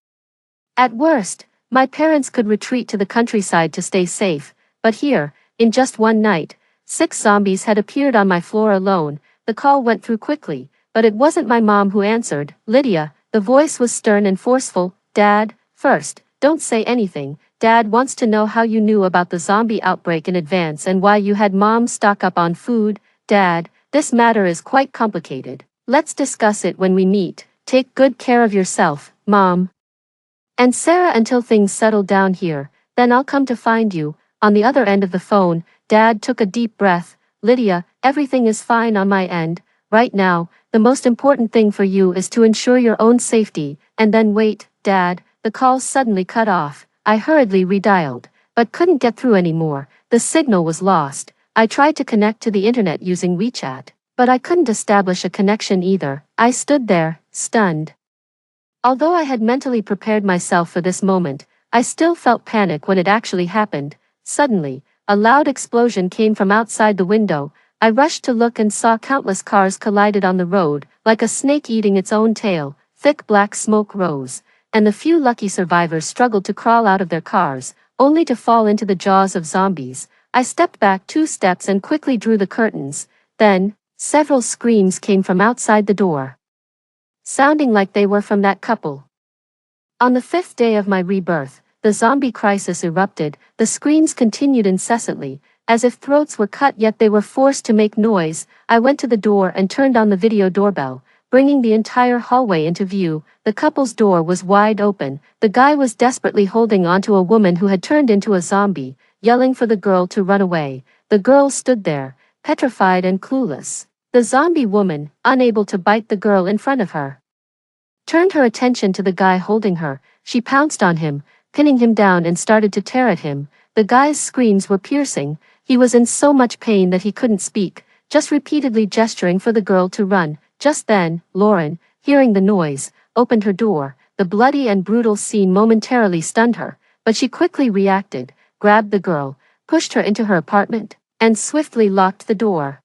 Speaker 1: At worst, my parents could retreat to the countryside to stay safe, but here, in just one night, 6 zombies had appeared on my floor alone. The call went through quickly, but it wasn't my mom who answered. "Lydia," the voice was stern and forceful. "Dad, first, don't say anything. Dad wants to know how you knew about the zombie outbreak in advance and why you had Mom stock up on food. Dad, this matter is quite complicated. Let's discuss it when we meet. Take good care of yourself, Mom and Sarah, until things settle down here. Then I'll come to find you." On the other end of the phone, Dad took a deep breath. "Lydia, everything is fine on my end. Right now, the most important thing for you is to ensure your own safety." And then wait, Dad, the call suddenly cut off. I hurriedly redialed, but couldn't get through anymore. The signal was lost. I tried to connect to the internet using WeChat, but I couldn't establish a connection either. I stood there, stunned. Although I had mentally prepared myself for this moment, I still felt panic when it actually happened. Suddenly, a loud explosion came from outside the window. I rushed to look and saw countless cars collided on the road, like a snake eating its own tail. Thick black smoke rose, and the few lucky survivors struggled to crawl out of their cars, only to fall into the jaws of zombies. I stepped back 2 steps and quickly drew the curtains. Then, several screams came from outside the door, sounding like they were from that couple. On the 5th day of my rebirth, the zombie crisis erupted. The screams continued incessantly, as if throats were cut yet they were forced to make noise. I went to the door and turned on the video doorbell, bringing the entire hallway into view. The couple's door was wide open. The guy was desperately holding onto a woman who had turned into a zombie, yelling for the girl to run away. The girl stood there, petrified and clueless. The zombie woman, unable to bite the girl in front of her, turned her attention to the guy holding her. She pounced on him, pinning him down and started to tear at him. The guy's screams were piercing. He was in so much pain that he couldn't speak, just repeatedly gesturing for the girl to run. Just then, Lauren, hearing the noise, opened her door. The bloody and brutal scene momentarily stunned her, but she quickly reacted, grabbed the girl, pushed her into her apartment, and swiftly locked the door.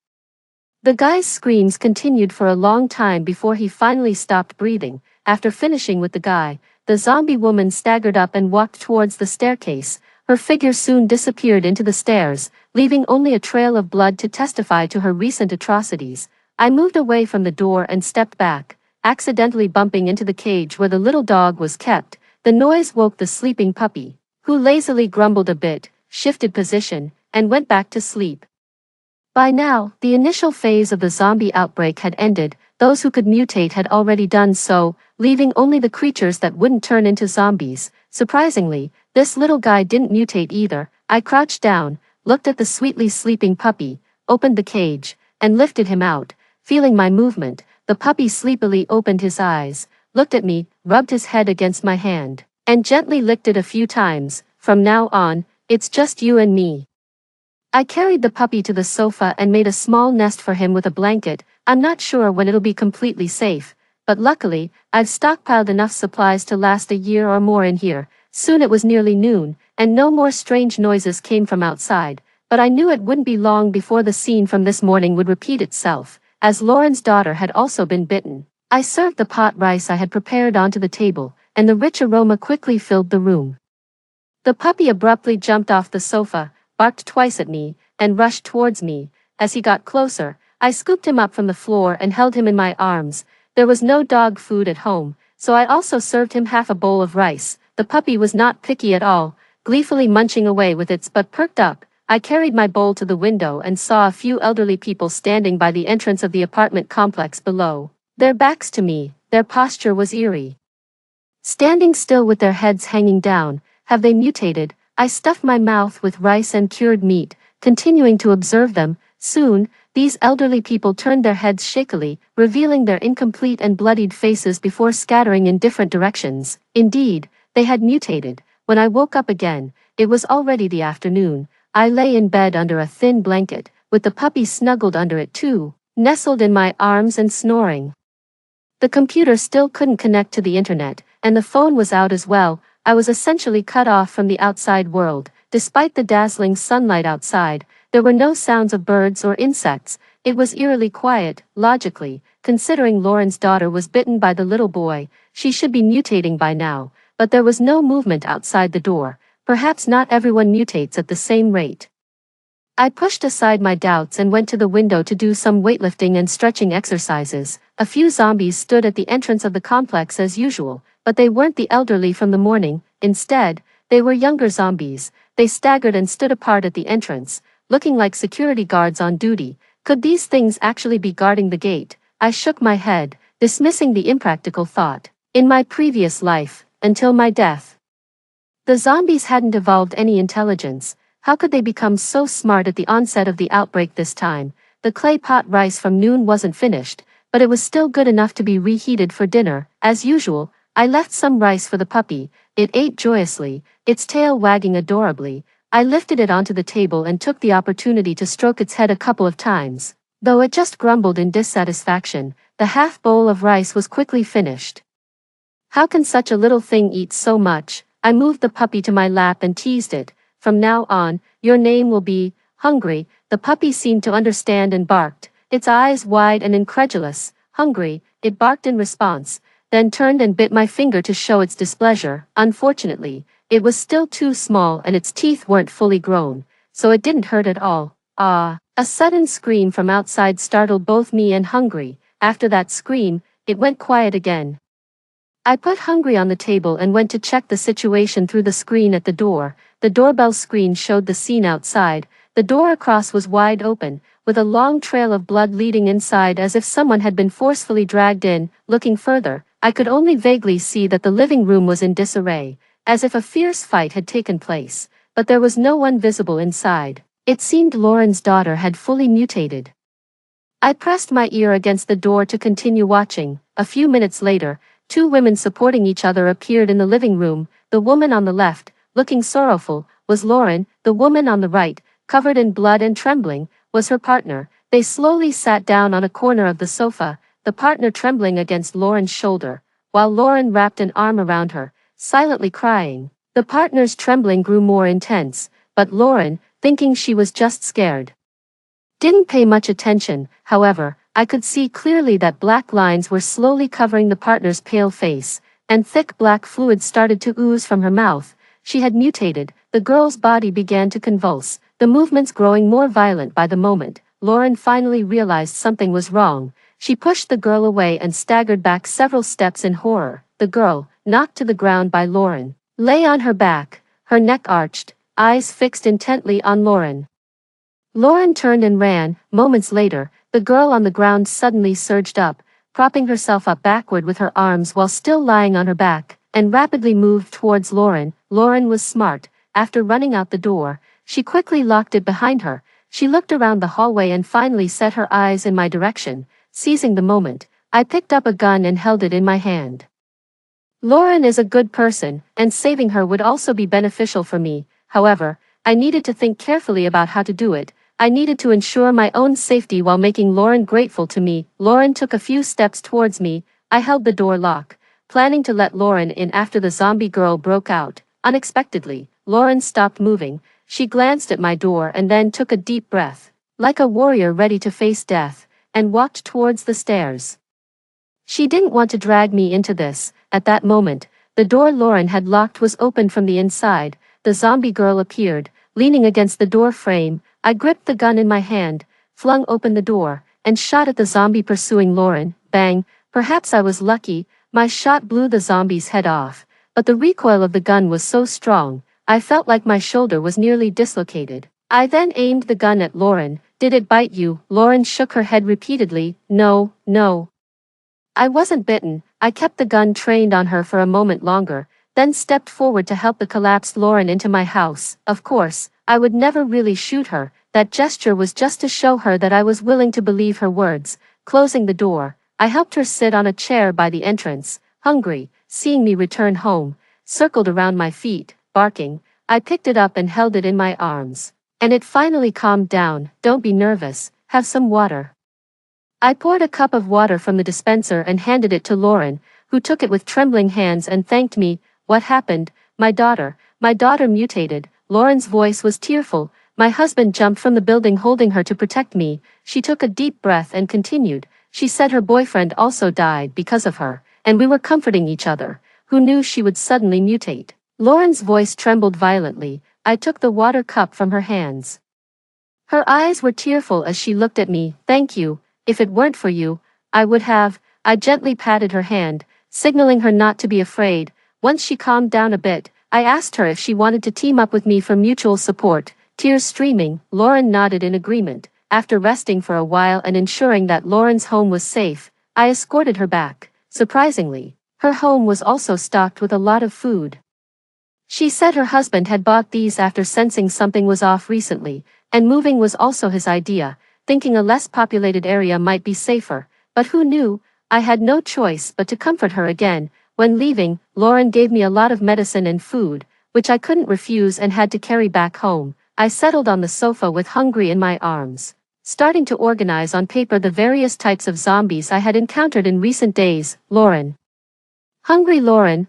Speaker 1: The guy's screams continued for a long time before he finally stopped breathing. After finishing with the guy, the zombie woman staggered up and walked towards the staircase. Her figure soon disappeared into the stairs, leaving only a trail of blood to testify to her recent atrocities. I moved away from the door and stepped back, accidentally bumping into the cage where the little dog was kept. The noise woke the sleeping puppy, who lazily grumbled a bit, shifted position, and went back to sleep. By now, the initial phase of the zombie outbreak had ended. Those who could mutate had already done so, leaving only the creatures that wouldn't turn into zombies. Surprisingly, this little guy didn't mutate either. I crouched down, looked at the sweetly sleeping puppy, opened the cage, and lifted him out. Feeling my movement, the puppy sleepily opened his eyes, looked at me, rubbed his head against my hand, and gently licked it a few times. From now on, it's just you and me. I carried the puppy to the sofa and made a small nest for him with a blanket. I'm not sure when it'll be completely safe, but luckily, I've stockpiled enough supplies to last a year or more in here. Soon it was nearly noon, and no more strange noises came from outside, but I knew it wouldn't be long before the scene from this morning would repeat itself, as Lauren's daughter had also been bitten. I served the pot rice I had prepared onto the table, and the rich aroma quickly filled the room. The puppy abruptly jumped off the sofa, barked twice at me, and rushed towards me. As he got closer, I scooped him up from the floor and held him in my arms. There was no dog food at home, so I also served him half a bowl of rice. The puppy was not picky at all, gleefully munching away with its butt perked up. I carried my bowl to the window and saw a few elderly people standing by the entrance of the apartment complex below. Their backs to me, their posture was eerie. Standing still with their heads hanging down. Have they mutated? I stuffed my mouth with rice and cured meat, continuing to observe them. Soon, these elderly people turned their heads shakily, revealing their incomplete and bloodied faces before scattering in different directions. Indeed, they had mutated. When I woke up again, it was already the afternoon. I lay in bed under a thin blanket, with the puppy snuggled under it too, nestled in my arms and snoring. The computer still couldn't connect to the internet, and the phone was out as well. I was essentially cut off from the outside world. Despite the dazzling sunlight outside, there were no sounds of birds or insects. It was eerily quiet. Logically, considering Lauren's daughter was bitten by the little boy, she should be mutating by now, but there was no movement outside the door. Perhaps not everyone mutates at the same rate. I pushed aside my doubts and went to the window to do some weightlifting and stretching exercises. A few zombies stood at the entrance of the complex as usual, but they weren't the elderly from the morning. Instead, they were younger zombies. They staggered and stood apart at the entrance, looking like security guards on duty. Could these things actually be guarding the gate? I shook my head, dismissing the impractical thought. In my previous life, until my death, the zombies hadn't evolved any intelligence. How could they become so smart at the onset of the outbreak this time? The clay pot rice from noon wasn't finished, but it was still good enough to be reheated for dinner. As usual, I left some rice for the puppy. It ate joyously, its tail wagging adorably. I lifted it onto the table and took the opportunity to stroke its head a couple of times. Though it just grumbled in dissatisfaction, the half bowl of rice was quickly finished. How can such a little thing eat so much? I moved the puppy to my lap and teased it. From now on, your name will be Hungry. The puppy seemed to understand and barked, its eyes wide and incredulous. Hungry, it barked in response, then turned and bit my finger to show its displeasure. Unfortunately, it was still too small and its teeth weren't fully grown, so it didn't hurt at all. Ah! A sudden scream from outside startled both me and Hungry. After that scream, it went quiet again. I put Hungry on the table and went to check the situation through the screen at the door. The doorbell screen showed the scene outside. The door across was wide open, with a long trail of blood leading inside as if someone had been forcefully dragged in. Looking further, I could only vaguely see that the living room was in disarray, as if a fierce fight had taken place, but there was no one visible inside. It seemed Lauren's daughter had fully mutated. I pressed my ear against the door to continue watching. A few minutes later, two women supporting each other appeared in the living room. The woman on the left, looking sorrowful, was Lauren. The woman on the right, covered in blood and trembling, was her partner. They slowly sat down on a corner of the sofa, the partner trembling against Lauren's shoulder, while Lauren wrapped an arm around her, silently crying. The partner's trembling grew more intense, but Lauren, thinking she was just scared, didn't pay much attention. However, I could see clearly that black lines were slowly covering the partner's pale face, and thick black fluid started to ooze from her mouth. She had mutated. The girl's body began to convulse, the movements growing more violent by the moment. Lauren finally realized something was wrong. She pushed the girl away and staggered back several steps in horror. The girl, knocked to the ground by Lauren, lay on her back, her neck arched, eyes fixed intently on Lauren. Lauren turned and ran. Moments later, the girl on the ground suddenly surged up, propping herself up backward with her arms while still lying on her back, and rapidly moved towards Lauren. Lauren was smart. After running out the door, she quickly locked it behind her. She looked around the hallway and finally set her eyes in my direction. Seizing the moment, I picked up a gun and held it in my hand. Lauren is a good person, and saving her would also be beneficial for me. However, I needed to think carefully about how to do it. I needed to ensure my own safety while making Lauren grateful to me. Lauren took a few steps towards me. I held the door lock, planning to let Lauren in after the zombie girl broke out. Unexpectedly, Lauren stopped moving. She glanced at my door and then took a deep breath, like a warrior ready to face death, and walked towards the stairs. She didn't want to drag me into this. At that moment, the door Lauren had locked was opened from the inside. The zombie girl appeared, leaning against the door frame. I gripped the gun in my hand, flung open the door, and shot at the zombie pursuing Lauren. Bang! Perhaps I was lucky. My shot blew the zombie's head off, but the recoil of the gun was so strong, I felt like my shoulder was nearly dislocated. I then aimed the gun at Lauren. Did it bite you? Lauren shook her head repeatedly. No, no. I wasn't bitten. I kept the gun trained on her for a moment longer, then stepped forward to help the collapsed Lauren into my house. Of course, I would never really shoot her. That gesture was just to show her that I was willing to believe her words. Closing the door, I helped her sit on a chair by the entrance. Hungry, seeing me return home, circled around my feet, barking. I picked it up and held it in my arms. And it finally calmed down. Don't be nervous, have some water. I poured a cup of water from the dispenser and handed it to Lauren, who took it with trembling hands and thanked me. What happened? My daughter mutated. Lauren's voice was tearful. My husband jumped from the building holding her to protect me. She took a deep breath and continued. She said her boyfriend also died because of her, and we were comforting each other. Who knew she would suddenly mutate? Lauren's voice trembled violently. I took the water cup from her hands. Her eyes were tearful as she looked at me. Thank you. If it weren't for you, I would have. I gently patted her hand, signaling her not to be afraid. Once she calmed down a bit, I asked her if she wanted to team up with me for mutual support. Tears streaming, Lauren nodded in agreement. After resting for a while and ensuring that Lauren's home was safe, I escorted her back. Surprisingly, her home was also stocked with a lot of food. She said her husband had bought these after sensing something was off recently, and moving was also his idea, thinking a less populated area might be safer. But who knew? I had no choice but to comfort her again. When leaving, Lauren gave me a lot of medicine and food, which I couldn't refuse and had to carry back home. I settled on the sofa with Hungry in my arms, starting to organize on paper the various types of zombies I had encountered in recent days. Lauren. Hungry Lauren,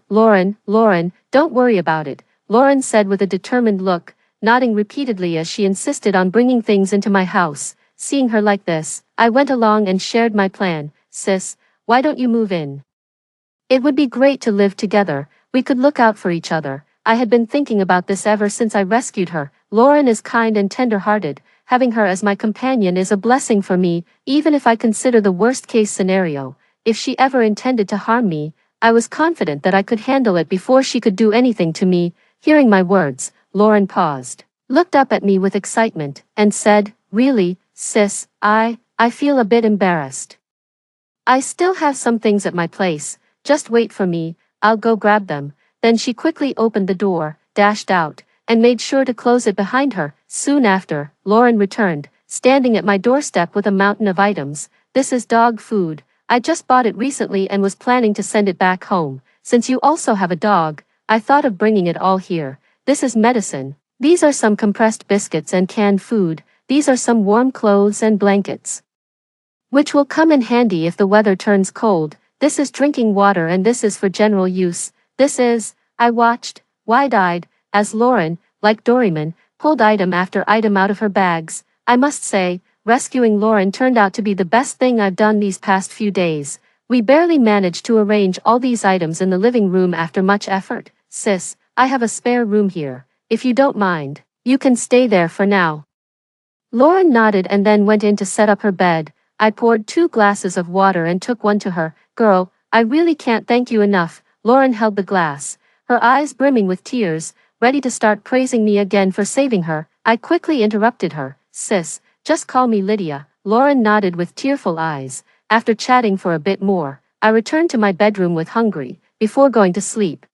Speaker 1: don't worry about it, Lauren said with a determined look, nodding repeatedly as she insisted on bringing things into my house. Seeing her like this, I went along and shared my plan. Sis, why don't you move in? It would be great to live together. We could look out for each other. I had been thinking about this ever since I rescued her. Lauren is kind and tender-hearted. Having her as my companion is a blessing for me, even if I consider the worst-case scenario. If she ever intended to harm me, I was confident that I could handle it before she could do anything to me. Hearing my words, Lauren paused. looked up at me with excitement, and said, "Really, sis, I feel a bit embarrassed. I still have some things at my place, just wait for me, I'll go grab them." Then she quickly opened the door, dashed out, and made sure to close it behind her. Soon after, Lauren returned, standing at my doorstep with a mountain of items. "This is dog food. I just bought it recently and was planning to send it back home. Since you also have a dog, I thought of bringing it all here. This is medicine. These are some compressed biscuits and canned food. These are some warm clothes and blankets, which will come in handy if the weather turns cold. This is drinking water and this is for general use. This is..." I watched, wide-eyed, as Lauren, like Doryman, pulled item after item out of her bags. I must say, rescuing Lauren turned out to be the best thing I've done these past few days. We barely managed to arrange all these items in the living room after much effort. "Sis, I have a spare room here. If you don't mind, you can stay there for now." Lauren nodded and then went in to set up her bed. I poured 2 glasses of water and took one to her. "Girl, I really can't thank you enough." Lauren held the glass, her eyes brimming with tears, ready to start praising me again for saving her. I quickly interrupted her. "Sis, just call me Lydia." Lauren nodded with tearful eyes. After chatting for a bit more, I returned to my bedroom with Hungry. Before going to sleep,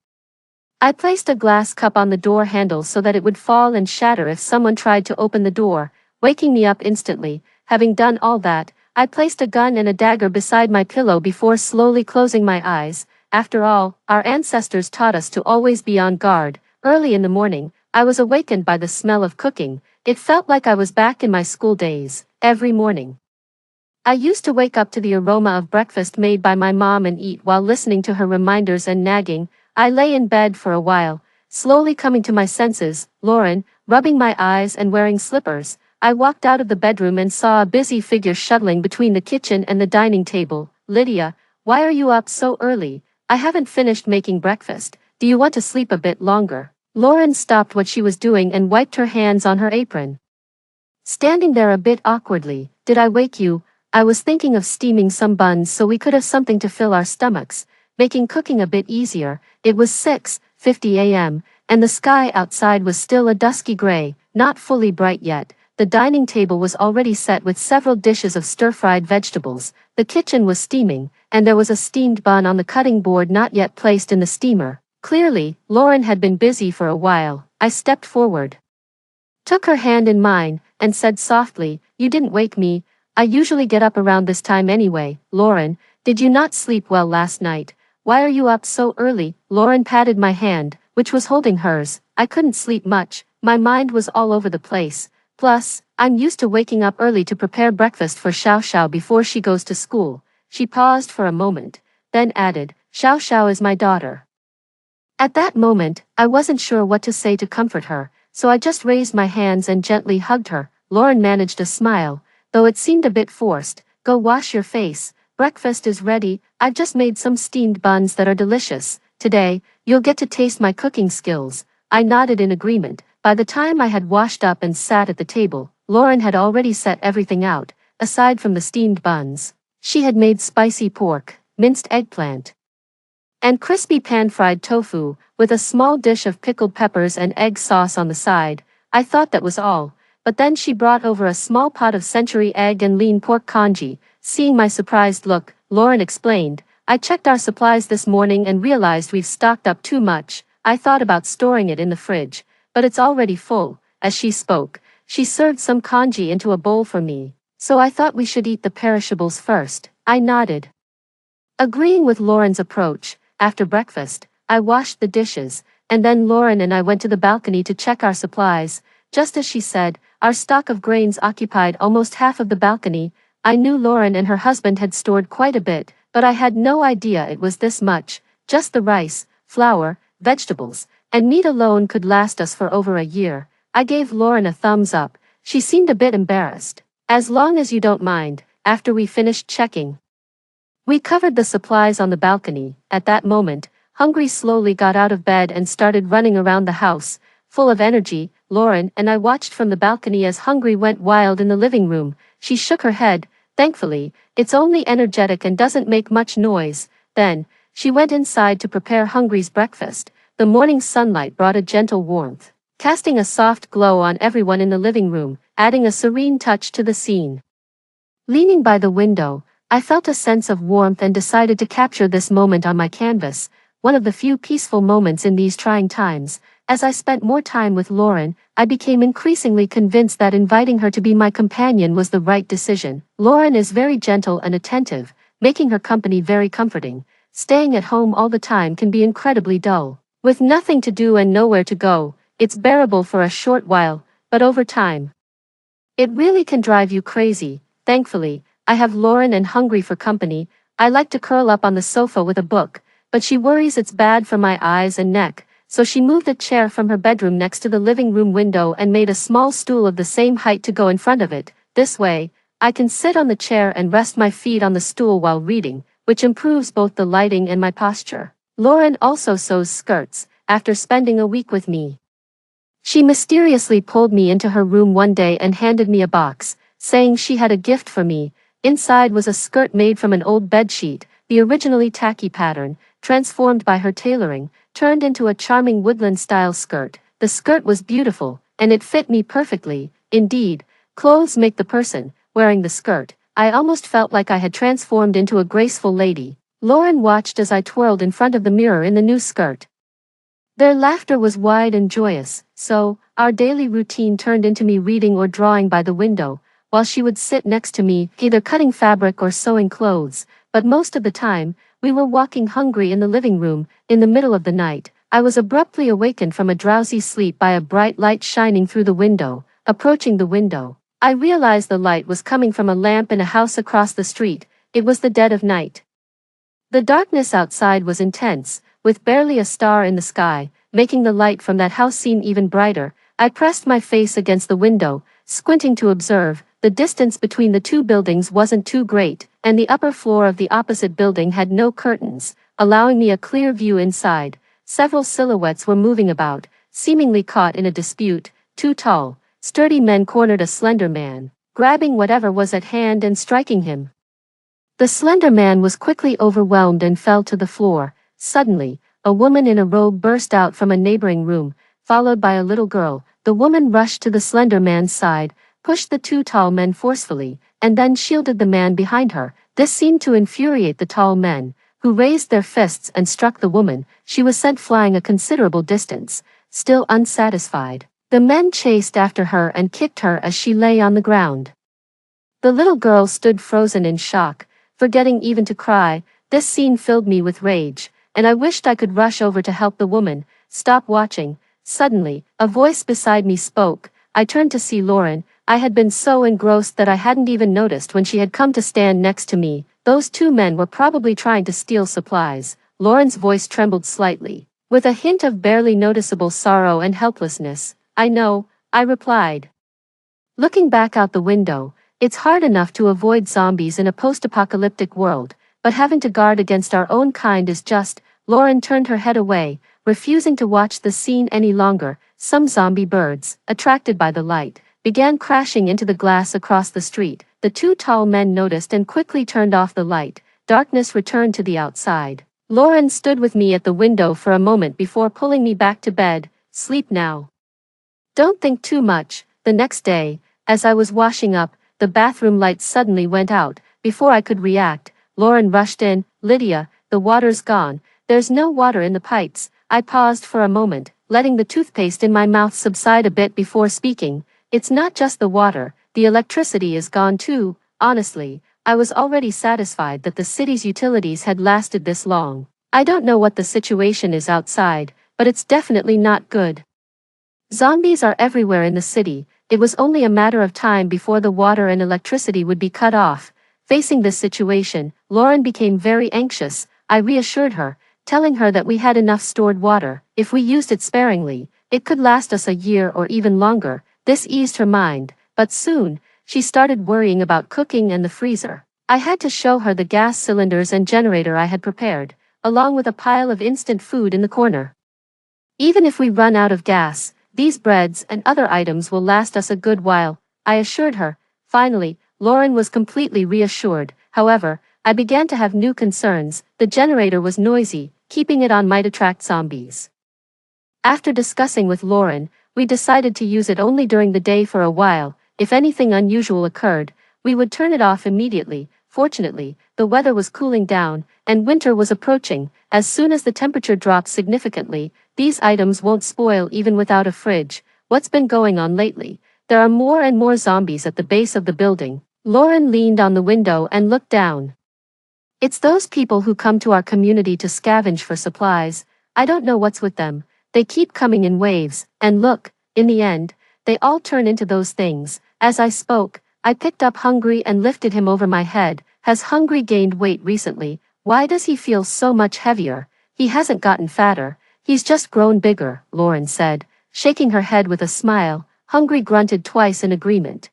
Speaker 1: I placed a glass cup on the door handle so that it would fall and shatter if someone tried to open the door, waking me up instantly. Having done all that, I placed a gun and a dagger beside my pillow before slowly closing my eyes. After all, our ancestors taught us to always be on guard. Early in the morning, I was awakened by the smell of cooking. It felt like I was back in my school days. Every morning, I used to wake up to the aroma of breakfast made by my mom and eat while listening to her reminders and nagging. I lay in bed for a while, slowly coming to my senses. Lauren, rubbing my eyes and wearing slippers. I walked out of the bedroom and saw a busy figure shuttling between the kitchen and the dining table. "Lydia, why are you up so early? I haven't finished making breakfast. Do you want to sleep a bit longer?" Lauren stopped what she was doing and wiped her hands on her apron, standing there a bit awkwardly. "Did I wake you? I was thinking of steaming some buns so we could have something to fill our stomachs, making cooking a bit easier." It was 6:50 a.m., and the sky outside was still a dusky gray, not fully bright yet. The dining table was already set with several dishes of stir-fried vegetables. The kitchen was steaming, and there was a steamed bun on the cutting board not yet placed in the steamer. Clearly, Lauren had been busy for a while. I stepped forward, took her hand in mine, and said softly, "You didn't wake me. I usually get up around this time anyway." "Lauren, did you not sleep well last night? Why are you up so early?" Lauren patted my hand, which was holding hers. "I couldn't sleep much. My mind was all over the place. Plus, I'm used to waking up early to prepare breakfast for Xiao Xiao before she goes to school." She paused for a moment, then added, "Xiao Xiao is my daughter." At that moment, I wasn't sure what to say to comfort her, so I just raised my hands and gently hugged her. Lauren managed a smile, though it seemed a bit forced. "Go wash your face. Breakfast is ready. I've just made some steamed buns that are delicious. Today, you'll get to taste my cooking skills." I nodded in agreement. By the time I had washed up and sat at the table, Lauren had already set everything out. Aside from the steamed buns, she had made spicy pork, minced eggplant, and crispy pan-fried tofu, with a small dish of pickled peppers and egg sauce on the side. I thought that was all, but then she brought over a small pot of century egg and lean pork congee. Seeing my surprised look, Lauren explained, "I checked our supplies this morning and realized we've stocked up too much. I thought about storing it in the fridge, but it's already full." As she spoke, she served some congee into a bowl for me. "So I thought we should eat the perishables first." I nodded, agreeing with Lauren's approach. After breakfast, I washed the dishes, and then Lauren and I went to the balcony to check our supplies. Just as she said, our stock of grains occupied almost half of the balcony. I knew Lauren and her husband had stored quite a bit, but I had no idea it was this much. Just the rice, flour, vegetables, and meat alone could last us for over a year. I gave Lauren a thumbs up. She seemed a bit embarrassed. "As long as you don't mind." After we finished checking, we covered the supplies on the balcony. At that moment, Hungry slowly got out of bed and started running around the house, full of energy. Lauren and I watched from the balcony as Hungry went wild in the living room. She shook her head. "Thankfully, it's only energetic and doesn't make much noise." Then, she went inside to prepare Hungry's breakfast. The morning sunlight brought a gentle warmth. casting a soft glow on everyone in the living room, adding a serene touch to the scene. Leaning by the window, I felt a sense of warmth and decided to capture this moment on my canvas, one of the few peaceful moments in these trying times. As I spent more time with Lauren, I became increasingly convinced that inviting her to be my companion was the right decision. Lauren is very gentle and attentive, making her company very comforting. Staying at home all the time can be incredibly dull. With nothing to do and nowhere to go, it's bearable for a short while, but over time, it really can drive you crazy. Thankfully, I have Lauren and hungry for company. I like to curl up on the sofa with a book, but she worries it's bad for my eyes and neck, so she moved a chair from her bedroom next to the living room window and made a small stool of the same height to go in front of it. This way, I can sit on the chair and rest my feet on the stool while reading, which improves both the lighting and my posture. Lauren also sews skirts, after spending a week with me. She mysteriously pulled me into her room one day and handed me a box, saying she had a gift for me. Inside was a skirt made from an old bedsheet, the originally tacky pattern, transformed by her tailoring, turned into a charming woodland-style skirt. The skirt was beautiful, and it fit me perfectly. Indeed, clothes make the person. Wearing the skirt, I almost felt like I had transformed into a graceful lady. Lauren watched as I twirled in front of the mirror in the new skirt. Their laughter was wide and joyous, so, our daily routine turned into me reading or drawing by the window, while she would sit next to me, either cutting fabric or sewing clothes, but most of the time, we were walking hungry in the living room. In the middle of the night, I was abruptly awakened from a drowsy sleep by a bright light shining through the window. Approaching the window, I realized the light was coming from a lamp in a house across the street. It was the dead of night. The darkness outside was intense, with barely a star in the sky, making the light from that house seem even brighter. I pressed my face against the window, squinting to observe. The distance between the two buildings wasn't too great, and the upper floor of the opposite building had no curtains, allowing me a clear view inside. Several silhouettes were moving about, seemingly caught in a dispute. Two tall, sturdy men cornered a slender man, grabbing whatever was at hand and striking him. The slender man was quickly overwhelmed and fell to the floor. Suddenly, a woman in a robe burst out from a neighboring room, followed by a little girl. The woman rushed to the slender man's side, pushed the two tall men forcefully, and then shielded the man behind her. This seemed to infuriate the tall men, who raised their fists and struck the woman. She was sent flying a considerable distance, still unsatisfied. The men chased after her and kicked her as she lay on the ground. The little girl stood frozen in shock, forgetting even to cry. This scene filled me with rage, and I wished I could rush over to help the woman. Stop watching. Suddenly, a voice beside me spoke. I turned to see Lauren. I had been so engrossed that I hadn't even noticed when she had come to stand next to me. Those two men were probably trying to steal supplies. Lauren's voice trembled slightly, with a hint of barely noticeable sorrow and helplessness. I know, I replied. Looking back out the window, it's hard enough to avoid zombies in a post-apocalyptic world, but having to guard against our own kind is just. Lauren turned her head away, refusing to watch the scene any longer. Some zombie birds, attracted by the light, began crashing into the glass across the street. The two tall men noticed and quickly turned off the light. Darkness returned to the outside. Lauren stood with me at the window for a moment before pulling me back to bed. Sleep now. Don't think too much. The next day, as I was washing up, the bathroom lights suddenly went out. Before I could react, Lauren rushed in. Lydia, the water's gone. There's no water in the pipes. I paused for a moment, letting the toothpaste in my mouth subside a bit before speaking. It's not just the water, the electricity is gone too. Honestly, I was already satisfied that the city's utilities had lasted this long. I don't know what the situation is outside, but it's definitely not good. Zombies are everywhere in the city. It was only a matter of time before the water and electricity would be cut off. Facing this situation, Lauren became very anxious. I reassured her, telling her that we had enough stored water. If we used it sparingly, it could last us a year or even longer. This eased her mind, but soon, she started worrying about cooking and the freezer. I had to show her the gas cylinders and generator I had prepared, along with a pile of instant food in the corner. Even if we run out of gas, these breads and other items will last us a good while, I assured her. Finally, Lauren was completely reassured. However, I began to have new concerns. The generator was noisy. Keeping it on might attract zombies. After discussing with Lauren, we decided to use it only during the day for a while. If anything unusual occurred, we would turn it off immediately. Fortunately, the weather was cooling down, and winter was approaching. As soon as the temperature drops significantly, these items won't spoil even without a fridge. What's been going on lately? There are more and more zombies at the base of the building. Lauren leaned on the window and looked down. It's those people who come to our community to scavenge for supplies. I don't know what's with them. They keep coming in waves, and look, in the end, they all turn into those things. As I spoke, I picked up Hungry and lifted him over my head. Has Hungry gained weight recently? Why does he feel so much heavier? He hasn't gotten fatter. He's just grown bigger, Lauren said, shaking her head with a smile. Hungry grunted twice in agreement.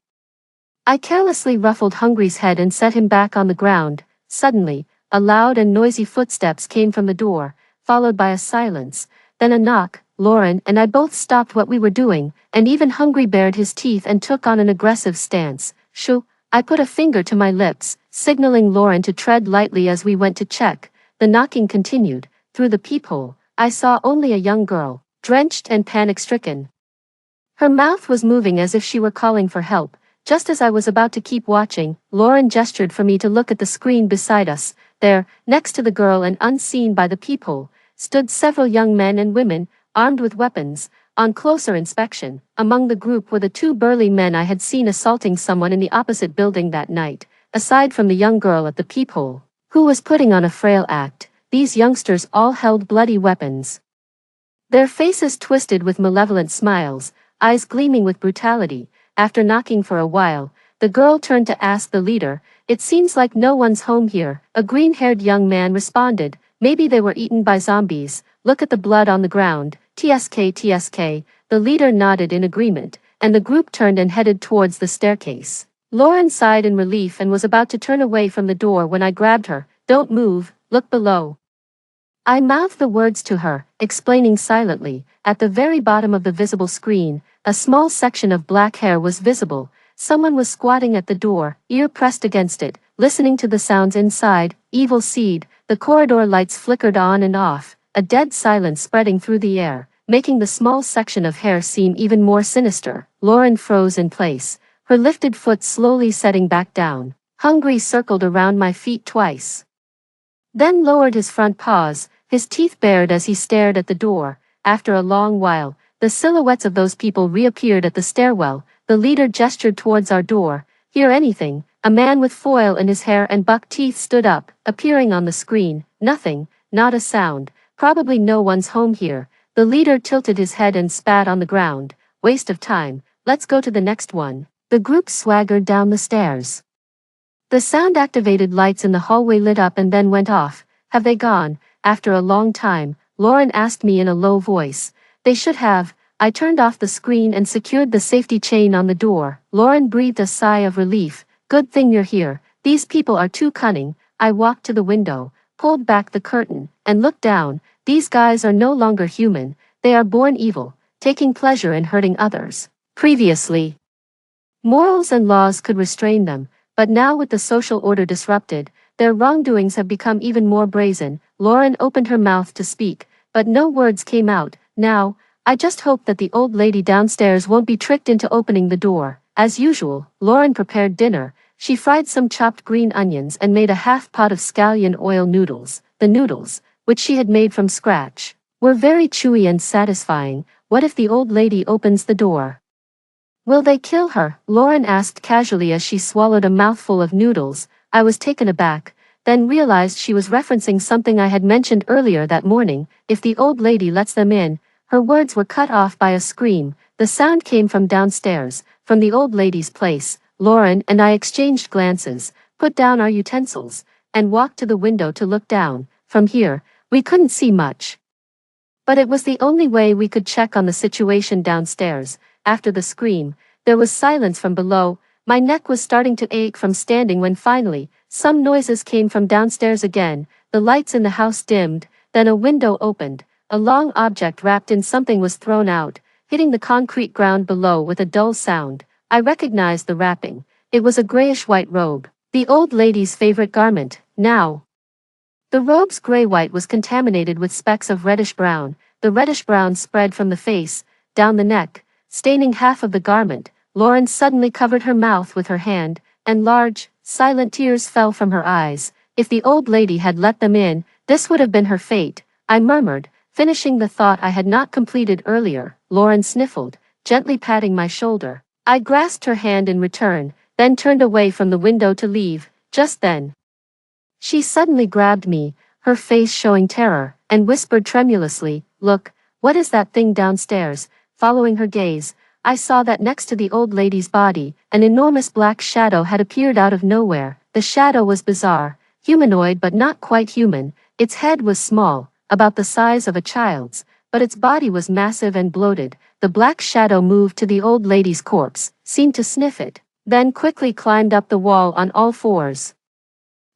Speaker 1: I carelessly ruffled Hungry's head and set him back on the ground. Suddenly, a loud and noisy footsteps came from the door, followed by a silence, then a knock. Lauren and I both stopped what we were doing, and even Hungry bared his teeth and took on an aggressive stance. Shoo! I put a finger to my lips, signaling Lauren to tread lightly as we went to check. The knocking continued. Through the peephole, I saw only a young girl, drenched and panic-stricken. Her mouth was moving as if she were calling for help. Just as I was about to keep watching, Lauren gestured for me to look at the screen beside us. There, next to the girl and unseen by the peephole, stood several young men and women, armed with weapons. On closer inspection, among the group were the two burly men I had seen assaulting someone in the opposite building that night. Aside from the young girl at the peephole, who was putting on a frail act, these youngsters all held bloody weapons. Their faces twisted with malevolent smiles, eyes gleaming with brutality. After knocking for a while, the girl turned to ask the leader, "It seems like no one's home here." A green-haired young man responded, "Maybe they were eaten by zombies. Look at the blood on the ground. TSK, TSK." The leader nodded in agreement, and the group turned and headed towards the staircase. Lauren sighed in relief and was about to turn away from the door when I grabbed her. "Don't move, look below." I mouthed the words to her, explaining silently. At the very bottom of the visible screen, a small section of black hair was visible. Someone was squatting at the door, ear pressed against it, listening to the sounds inside. Evil seed. The corridor lights flickered on and off, a dead silence spreading through the air, making the small section of hair seem even more sinister. Lauren froze in place, her lifted foot slowly setting back down. Hungry circled around my feet twice, then lowered his front paws, his teeth bared as he stared at the door. After a long while, the silhouettes of those people reappeared at the stairwell. The leader gestured towards our door. "Hear anything?" A man with foil in his hair and buck teeth stood up, appearing on the screen. "Nothing, not a sound. Probably no one's home here." The leader tilted his head and spat on the ground. "Waste of time. Let's go to the next one." The group swaggered down the stairs. The sound-activated lights in the hallway lit up and then went off. "Have they gone?" After a long time, Lauren asked me in a low voice. "They should have." I turned off the screen and secured the safety chain on the door. Lauren breathed a sigh of relief. "Good thing you're here. These people are too cunning." I walked to the window, pulled back the curtain, and looked down. These guys are no longer human. They are born evil, taking pleasure in hurting others. Previously, morals and laws could restrain them, but now with the social order disrupted, their wrongdoings have become even more brazen. Lauren opened her mouth to speak, but no words came out. "Now, I just hope that the old lady downstairs won't be tricked into opening the door." As usual, Lauren prepared dinner. She fried some chopped green onions and made a half pot of scallion oil noodles. The noodles, which she had made from scratch, were very chewy and satisfying. "What if the old lady opens the door? Will they kill her?" Lauren asked casually as she swallowed a mouthful of noodles. I was taken aback, then realized she was referencing something I had mentioned earlier that morning. "If the old lady lets them in." Her words were cut off by a scream. The sound came from downstairs, from the old lady's place. Lauren and I exchanged glances, put down our utensils, and walked to the window to look down. From here, we couldn't see much, but it was the only way we could check on the situation downstairs. After the scream, there was silence from below. My neck was starting to ache from standing when finally, some noises came from downstairs again. The lights in the house dimmed, then a window opened. A long object wrapped in something was thrown out, hitting the concrete ground below with a dull sound. I recognized the wrapping. It was a grayish-white robe, the old lady's favorite garment. Now, the robe's gray-white was contaminated with specks of reddish-brown. The reddish-brown spread from the face, down the neck, staining half of the garment. Lauren suddenly covered her mouth with her hand, and large, silent tears fell from her eyes. If the old lady had let them in, this would have been her fate, I murmured, finishing the thought I had not completed earlier. Lauren sniffled, gently patting my shoulder. I grasped her hand in return, then turned away from the window to leave. Just then, she suddenly grabbed me, her face showing terror, and whispered tremulously, "Look, what is that thing downstairs?" Following her gaze, I saw that next to the old lady's body, an enormous black shadow had appeared out of nowhere. The shadow was bizarre, humanoid but not quite human. Its head was small, about the size of a child's, but its body was massive and bloated. The black shadow moved to the old lady's corpse, seemed to sniff it, then quickly climbed up the wall on all fours.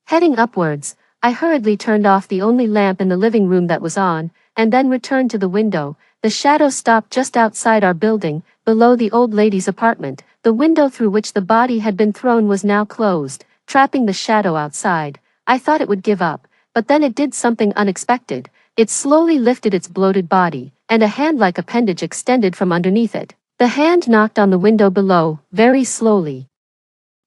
Speaker 1: Heading upwards, I hurriedly turned off the only lamp in the living room that was on, and then returned to the window. The shadow stopped just outside our building, below the old lady's apartment. The window through which the body had been thrown was now closed, trapping the shadow outside. I thought it would give up, but then it did something unexpected. It slowly lifted its bloated body, and a hand-like appendage extended from underneath it. The hand knocked on the window below, very slowly.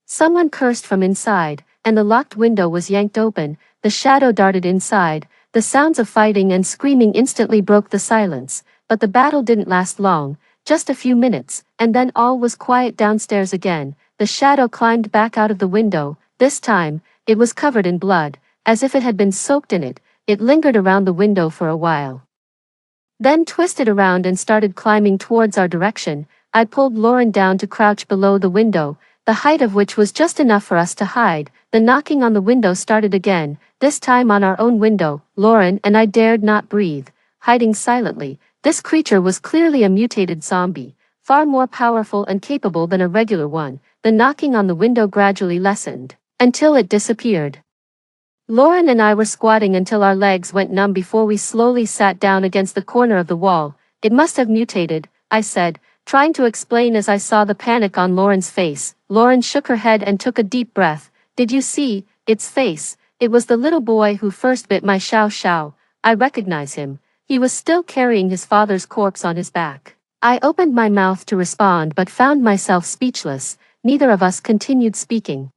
Speaker 1: Someone cursed from inside, and the locked window was yanked open. The shadow darted inside. The sounds of fighting and screaming instantly broke the silence, but the battle didn't last long, just a few minutes, and then all was quiet downstairs again. The shadow climbed back out of the window. This time, it was covered in blood, as if it had been soaked in it. It lingered around the window for a while, then twisted around and started climbing towards our direction. I pulled Lauren down to crouch below the window, the height of which was just enough for us to hide. The knocking on the window started again, this time on our own window. Lauren and I dared not breathe, hiding silently. This creature was clearly a mutated zombie, far more powerful and capable than a regular one. The knocking on the window gradually lessened, until it disappeared. Lauren and I were squatting until our legs went numb before we slowly sat down against the corner of the wall. "It must have mutated," I said, trying to explain as I saw the panic on Lauren's face. Lauren shook her head and took a deep breath. "Did you see its face? It was the little boy who first bit my Xiao Xiao. I recognize him. He was still carrying his father's corpse on his back." I opened my mouth to respond but found myself speechless. Neither of us continued speaking,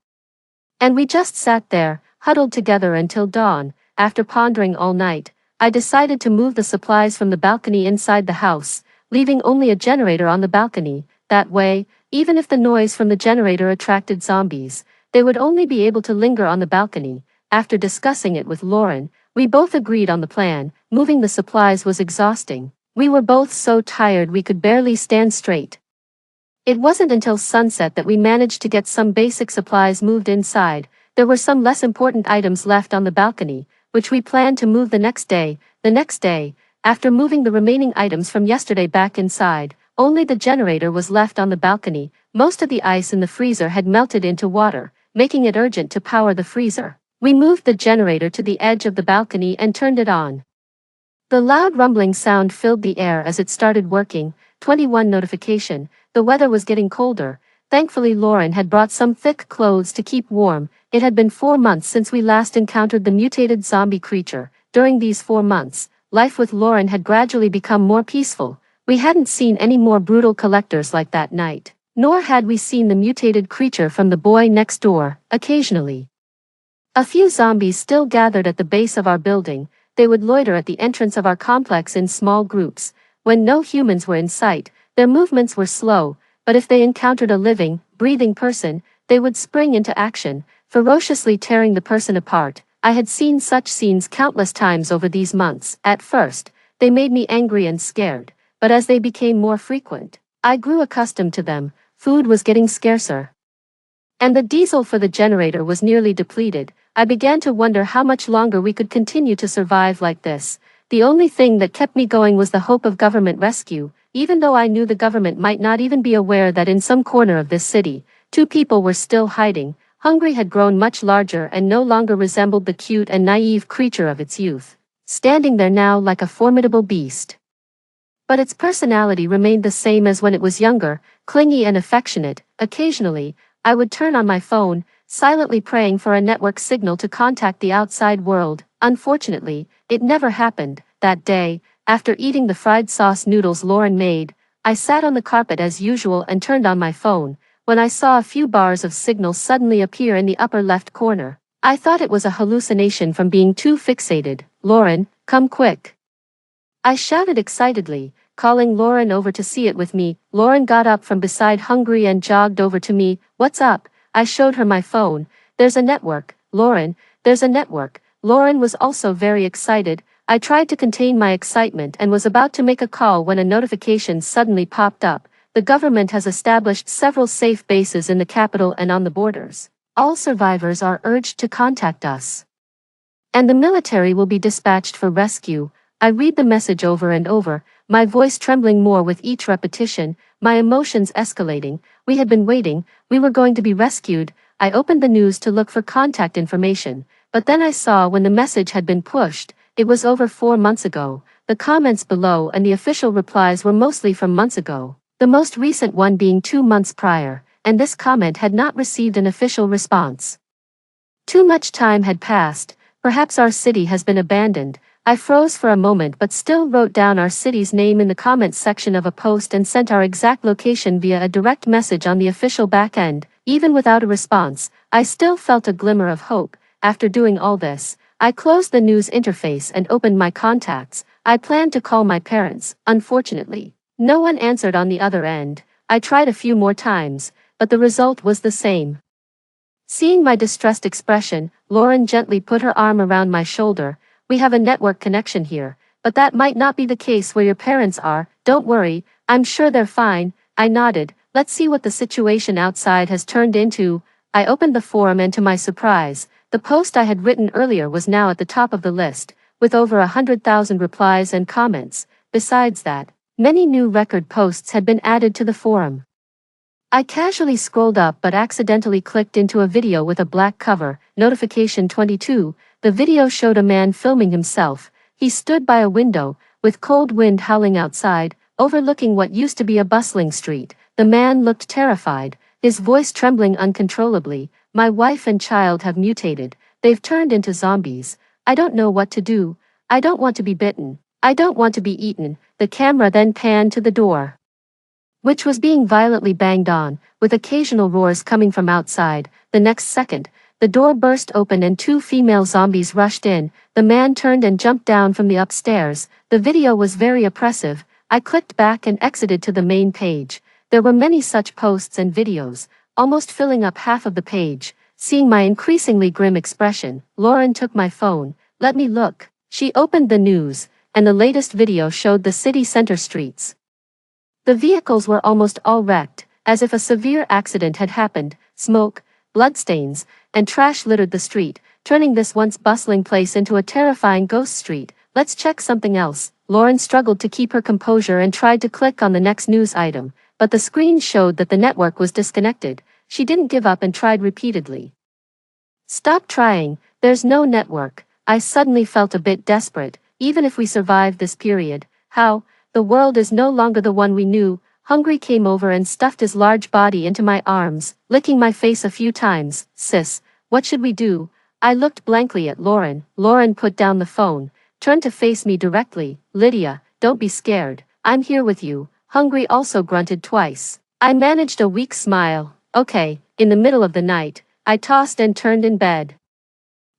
Speaker 1: and we just sat there, huddled together until dawn. After pondering all night, I decided to move the supplies from the balcony inside the house, leaving only a generator on the balcony. That way, even if the noise from the generator attracted zombies, they would only be able to linger on the balcony. After discussing it with Lauren, we both agreed on the plan. Moving the supplies was exhausting. We were both so tired we could barely stand straight. It wasn't until sunset that we managed to get some basic supplies moved inside. There were some less important items left on the balcony, which we planned to move the next day. The next day, after moving the remaining items from yesterday back inside, only the generator was left on the balcony. Most of the ice in the freezer had melted into water, making it urgent to power the freezer. We moved the generator to the edge of the balcony and turned it on. The loud rumbling sound filled the air as it started working. 21 notification. The weather was getting colder. Thankfully Lauren had brought some thick clothes to keep warm. It had been 4 months since we last encountered the mutated zombie creature. During these 4 months, life with Lauren had gradually become more peaceful. We hadn't seen any more brutal collectors like that night, nor had we seen the mutated creature from the boy next door. Occasionally, a few zombies still gathered at the base of our building. They would loiter at the entrance of our complex in small groups. When no humans were in sight, their movements were slow, but if they encountered a living, breathing person, they would spring into action, ferociously tearing the person apart. I had seen such scenes countless times over these months. At first, they made me angry and scared, but as they became more frequent, I grew accustomed to them. Food was getting scarcer, and the diesel for the generator was nearly depleted. I began to wonder how much longer we could continue to survive like this. The only thing that kept me going was the hope of government rescue, even though I knew the government might not even be aware that in some corner of this city, 2 people were still hiding. Hungry had grown much larger and no longer resembled the cute and naive creature of its youth, standing there now like a formidable beast. But its personality remained the same as when it was younger, clingy and affectionate. Occasionally, I would turn on my phone, silently praying for a network signal to contact the outside world. Unfortunately, it never happened. That day, after eating the fried sauce noodles Lauren made, I sat on the carpet as usual and turned on my phone, when I saw a few bars of signal suddenly appear in the upper left corner. I thought it was a hallucination from being too fixated. Lauren, come quick. I shouted excitedly, calling Lauren over to see it with me. Lauren got up from beside Hungry and jogged over to me. What's up? I showed her my phone. There's a network, Lauren, there's a network. Lauren was also very excited. I tried to contain my excitement and was about to make a call when a notification suddenly popped up. The government has established several safe bases in the capital and on the borders. All survivors are urged to contact us. And the military will be dispatched for rescue. I read the message over and over, my voice trembling more with each repetition, my emotions escalating. We had been waiting, we were going to be rescued. I opened the news to look for contact information, but then I saw when the message had been pushed, it was over 4 months ago. The comments below and the official replies were mostly from months ago, the most recent one being 2 months prior, and this comment had not received an official response. Too much time had passed, perhaps our city has been abandoned. I froze for a moment but still wrote down our city's name in the comments section of a post and sent our exact location via a direct message on the official back end. Even without a response, I still felt a glimmer of hope. After doing all this, I closed the news interface and opened my contacts. I planned to call my parents. Unfortunately, no one answered on the other end. I tried a few more times, but the result was the same. Seeing my distressed expression, Lauren gently put her arm around my shoulder. We have a network connection here, but that might not be the case where your parents are. Don't worry, I'm sure they're fine. I nodded. Let's see what the situation outside has turned into. I opened the forum and to my surprise, the post I had written earlier was now at the top of the list, with over 100,000 replies and comments. Besides that, many new record posts had been added to the forum. I casually scrolled up but accidentally clicked into a video with a black cover. Notification 22. The video showed a man filming himself. He stood by a window, with cold wind howling outside, overlooking what used to be a bustling street. The man looked terrified, his voice trembling uncontrollably. My wife and child have mutated. They've turned into zombies. I don't know what to do. I don't want to be bitten. I don't want to be eaten. The camera then panned to the door, which was being violently banged on, with occasional roars coming from outside. The next second, the door burst open and 2 female zombies rushed in. The man turned and jumped down from the upstairs. The video was very oppressive. I clicked back and exited to the main page. There were many such posts and videos, almost filling up half of the page. Seeing my increasingly grim expression, Lauren took my phone. Let me look. She opened the news, and the latest video showed the city center streets. The vehicles were almost all wrecked, as if a severe accident had happened. Smoke, bloodstains, and trash littered the street, turning this once bustling place into a terrifying ghost street. Let's check something else. Lauren struggled to keep her composure and tried to click on the next news item, but the screen showed that the network was disconnected. She didn't give up and tried repeatedly. Stop trying, there's no network. I suddenly felt a bit desperate. Even if we survive this period, how? The world is no longer the one we knew. Hungry came over and stuffed his large body into my arms, licking my face a few times. Sis, what should we do? I looked blankly at Lauren. Lauren put down the phone, turned to face me directly. Lydia, don't be scared. I'm here with you. Hungry also grunted twice. I managed a weak smile. Okay. In the middle of the night, I tossed and turned in bed,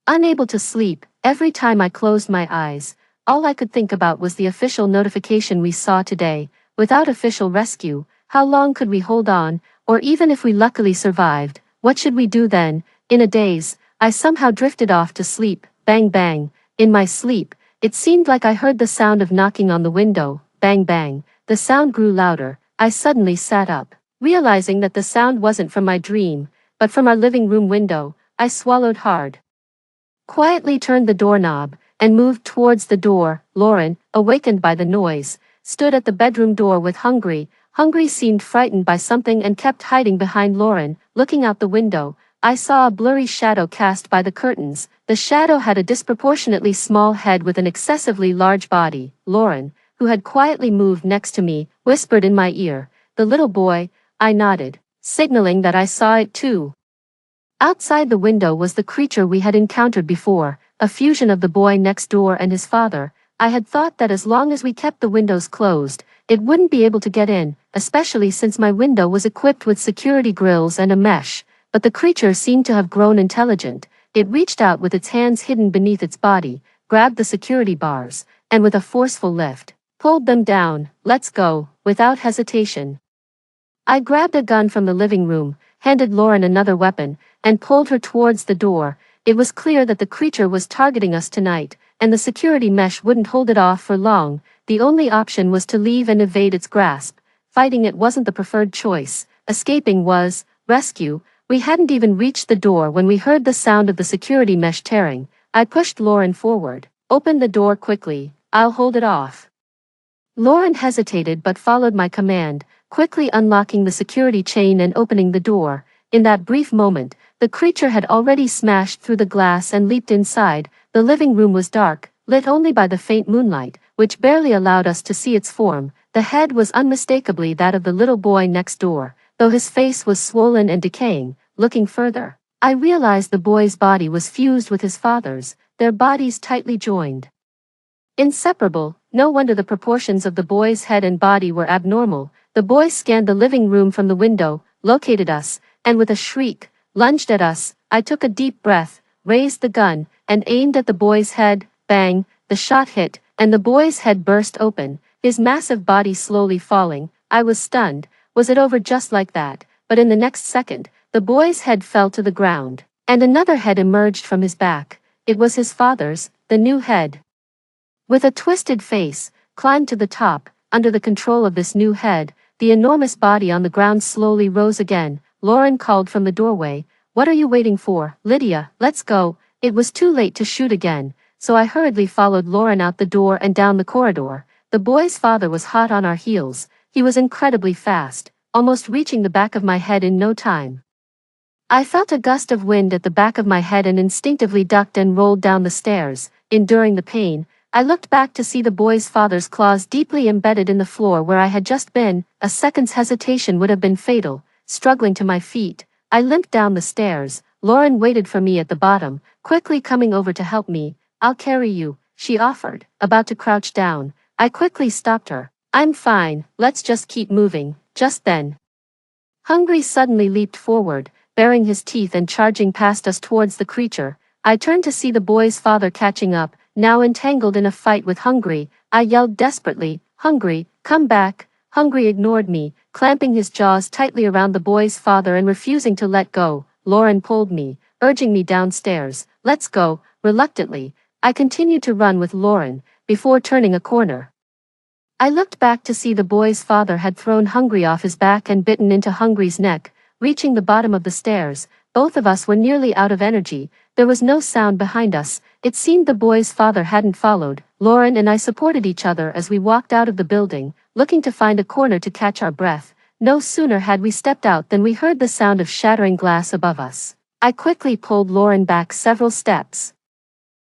Speaker 1: unable to sleep. Every time I closed my eyes, all I could think about was the official notification we saw today. Without official rescue, how long could we hold on? Or even if we luckily survived, what should we do then? In a daze, I somehow drifted off to sleep. Bang bang. In my sleep, it seemed like I heard the sound of knocking on the window. Bang bang. The sound grew louder. I suddenly sat up, realizing that the sound wasn't from my dream, but from our living room window. I swallowed hard, quietly turned the doorknob, and moved towards the door. Lauren, awakened by the noise, stood at the bedroom door with Hungry. Hungry seemed frightened by something and kept hiding behind Lauren. Looking out the window, I saw a blurry shadow cast by the curtains. The shadow had a disproportionately small head with an excessively large body. Lauren, who had quietly moved next to me, whispered in my ear, "The little boy." I nodded, signaling that I saw it too. Outside the window was the creature we had encountered before, a fusion of the boy next door and his father. I had thought that as long as we kept the windows closed, it wouldn't be able to get in, especially since my window was equipped with security grills and a mesh, but the creature seemed to have grown intelligent. It reached out with its hands hidden beneath its body, grabbed the security bars, and with a forceful lift, pulled them down. Let's go, without hesitation. I grabbed a gun from the living room, handed Lauren another weapon, and pulled her towards the door. It was clear that the creature was targeting us tonight, and the security mesh wouldn't hold it off for long. The only option was to leave and evade its grasp. Fighting it wasn't the preferred choice. Escaping was. Rescue. We hadn't even reached the door when we heard the sound of the security mesh tearing. I pushed Lauren forward. Open the door quickly. I'll hold it off. Lauren hesitated but followed my command, quickly unlocking the security chain and opening the door. In that brief moment, the creature had already smashed through the glass and leaped inside. The living room was dark, lit only by the faint moonlight, which barely allowed us to see its form. The head was unmistakably that of the little boy next door, though his face was swollen and decaying. Looking further, I realized the boy's body was fused with his father's, their bodies tightly joined. Inseparable. No wonder the proportions of the boy's head and body were abnormal. The boy scanned the living room from the window, located us, and with a shriek, lunged at us. I took a deep breath, raised the gun, and aimed at the boy's head. Bang! The shot hit, and the boy's head burst open, his massive body slowly falling. I was stunned. Was it over just like that? But in the next second, the boy's head fell to the ground, and another head emerged from his back. It was his father's, the new head. With a twisted face, climbed to the top. Under the control of this new head, the enormous body on the ground slowly rose again. Lauren called from the doorway. What are you waiting for, Lydia? Let's go. It was too late to shoot again, so I hurriedly followed Lauren out the door and down the corridor. The boy's father was hot on our heels. He was incredibly fast, almost reaching the back of my head in no time. I felt a gust of wind at the back of my head and instinctively ducked and rolled down the stairs. Enduring the pain, I looked back to see the boy's father's claws deeply embedded in the floor where I had just been. A second's hesitation would have been fatal. Struggling to my feet, I limped down the stairs. Lauren waited for me at the bottom, quickly coming over to help me. I'll carry you, she offered, about to crouch down. I quickly stopped her. I'm fine, let's just keep moving. Just then, Hungry suddenly leaped forward, baring his teeth and charging past us towards the creature. I turned to see the boy's father catching up, now entangled in a fight with Hungry. I yelled desperately, Hungry, come back. Hungry ignored me, clamping his jaws tightly around the boy's father and refusing to let go. Lauren pulled me, urging me downstairs. Let's go. Reluctantly, I continued to run with Lauren, before turning a corner. I looked back to see the boy's father had thrown Hungry off his back and bitten into Hungry's neck. Reaching the bottom of the stairs, both of us were nearly out of energy. There was no sound behind us. It seemed the boy's father hadn't followed. Lauren and I supported each other as we walked out of the building, looking to find a corner to catch our breath. No sooner had we stepped out than we heard the sound of shattering glass above us. I quickly pulled Lauren back several steps.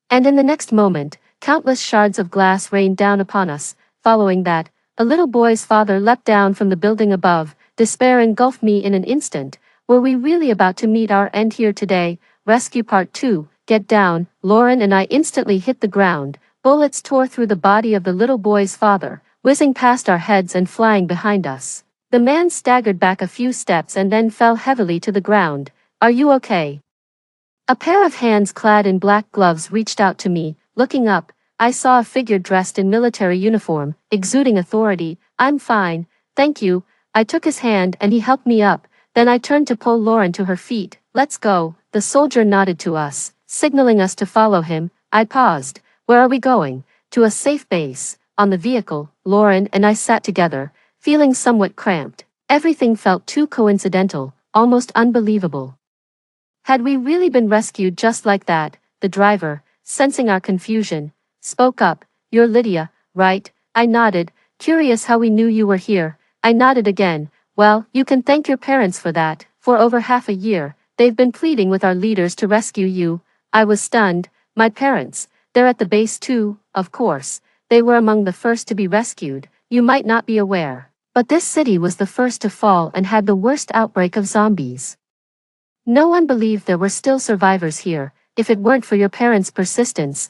Speaker 1: And in the next moment, countless shards of glass rained down upon us. Following that, a little boy's father leapt down from the building above. Despair engulfed me in an instant. Were we really about to meet our end here today? Rescue Part 2, Get Down. Lauren and I instantly hit the ground. Bullets tore through the body of the little boy's father, whizzing past our heads and flying behind us. The man staggered back a few steps and then fell heavily to the ground. Are you okay? A pair of hands clad in black gloves reached out to me. Looking up, I saw a figure dressed in military uniform, exuding authority. I'm fine, thank you. I took his hand and he helped me up. Then I turned to pull Lauren to her feet. Let's go. The soldier nodded to us, signaling us to follow him. I paused. Where are we going? To a safe base. On the vehicle, Lauren and I sat together, feeling somewhat cramped. Everything felt too coincidental, almost unbelievable. Had we really been rescued just like that? The driver, sensing our confusion, spoke up. You're Lydia, right? I nodded, curious how we knew you were here. I nodded again. Well, you can thank your parents for that. For over half a year, they've been pleading with our leaders to rescue you. I was stunned. My parents, they're at the base too, of course. They were among the first to be rescued. You might not be aware, but this city was the first to fall and had the worst outbreak of zombies. No one believed there were still survivors here. If it weren't for your parents' persistence,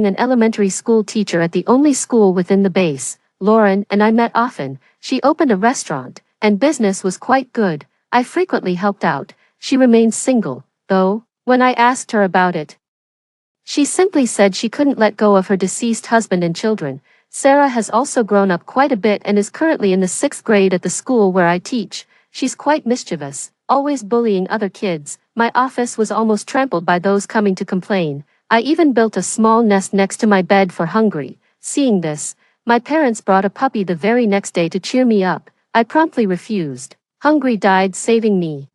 Speaker 1: becoming an elementary school teacher at the only school within the base. Lauren and I met often. She opened a restaurant, and business was quite good. I frequently helped out. She remains single, though. When I asked her about it, she simply said she couldn't let go of her deceased husband and children. Sarah has also grown up quite a bit and is currently in the 6th grade at the school where I teach. She's quite mischievous, always bullying other kids. My office was almost trampled by those coming to complain. I even built a small nest next to my bed for Hungry. Seeing this, my parents brought a puppy the very next day to cheer me up. I promptly refused. Hungry died, saving me.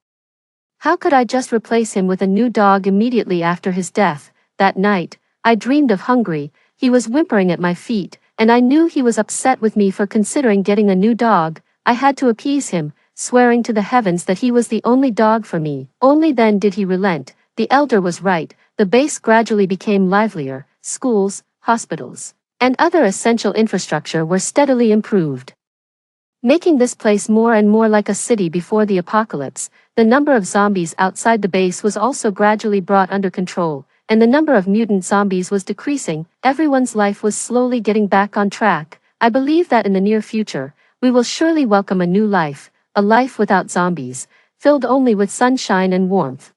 Speaker 1: How could I just replace him with a new dog immediately after his death? That night, I dreamed of Hungry. He was whimpering at my feet, and I knew he was upset with me for considering getting a new dog. I had to appease him, swearing to the heavens that he was the only dog for me. Only then did he relent. The elder was right. The base gradually became livelier. Schools, hospitals, and other essential infrastructure were steadily improved, making this place more and more like a city before the apocalypse. The number of zombies outside the base was also gradually brought under control, and the number of mutant zombies was decreasing. Everyone's life was slowly getting back on track. I believe that in the near future, we will surely welcome a new life, a life without zombies, filled only with sunshine and warmth.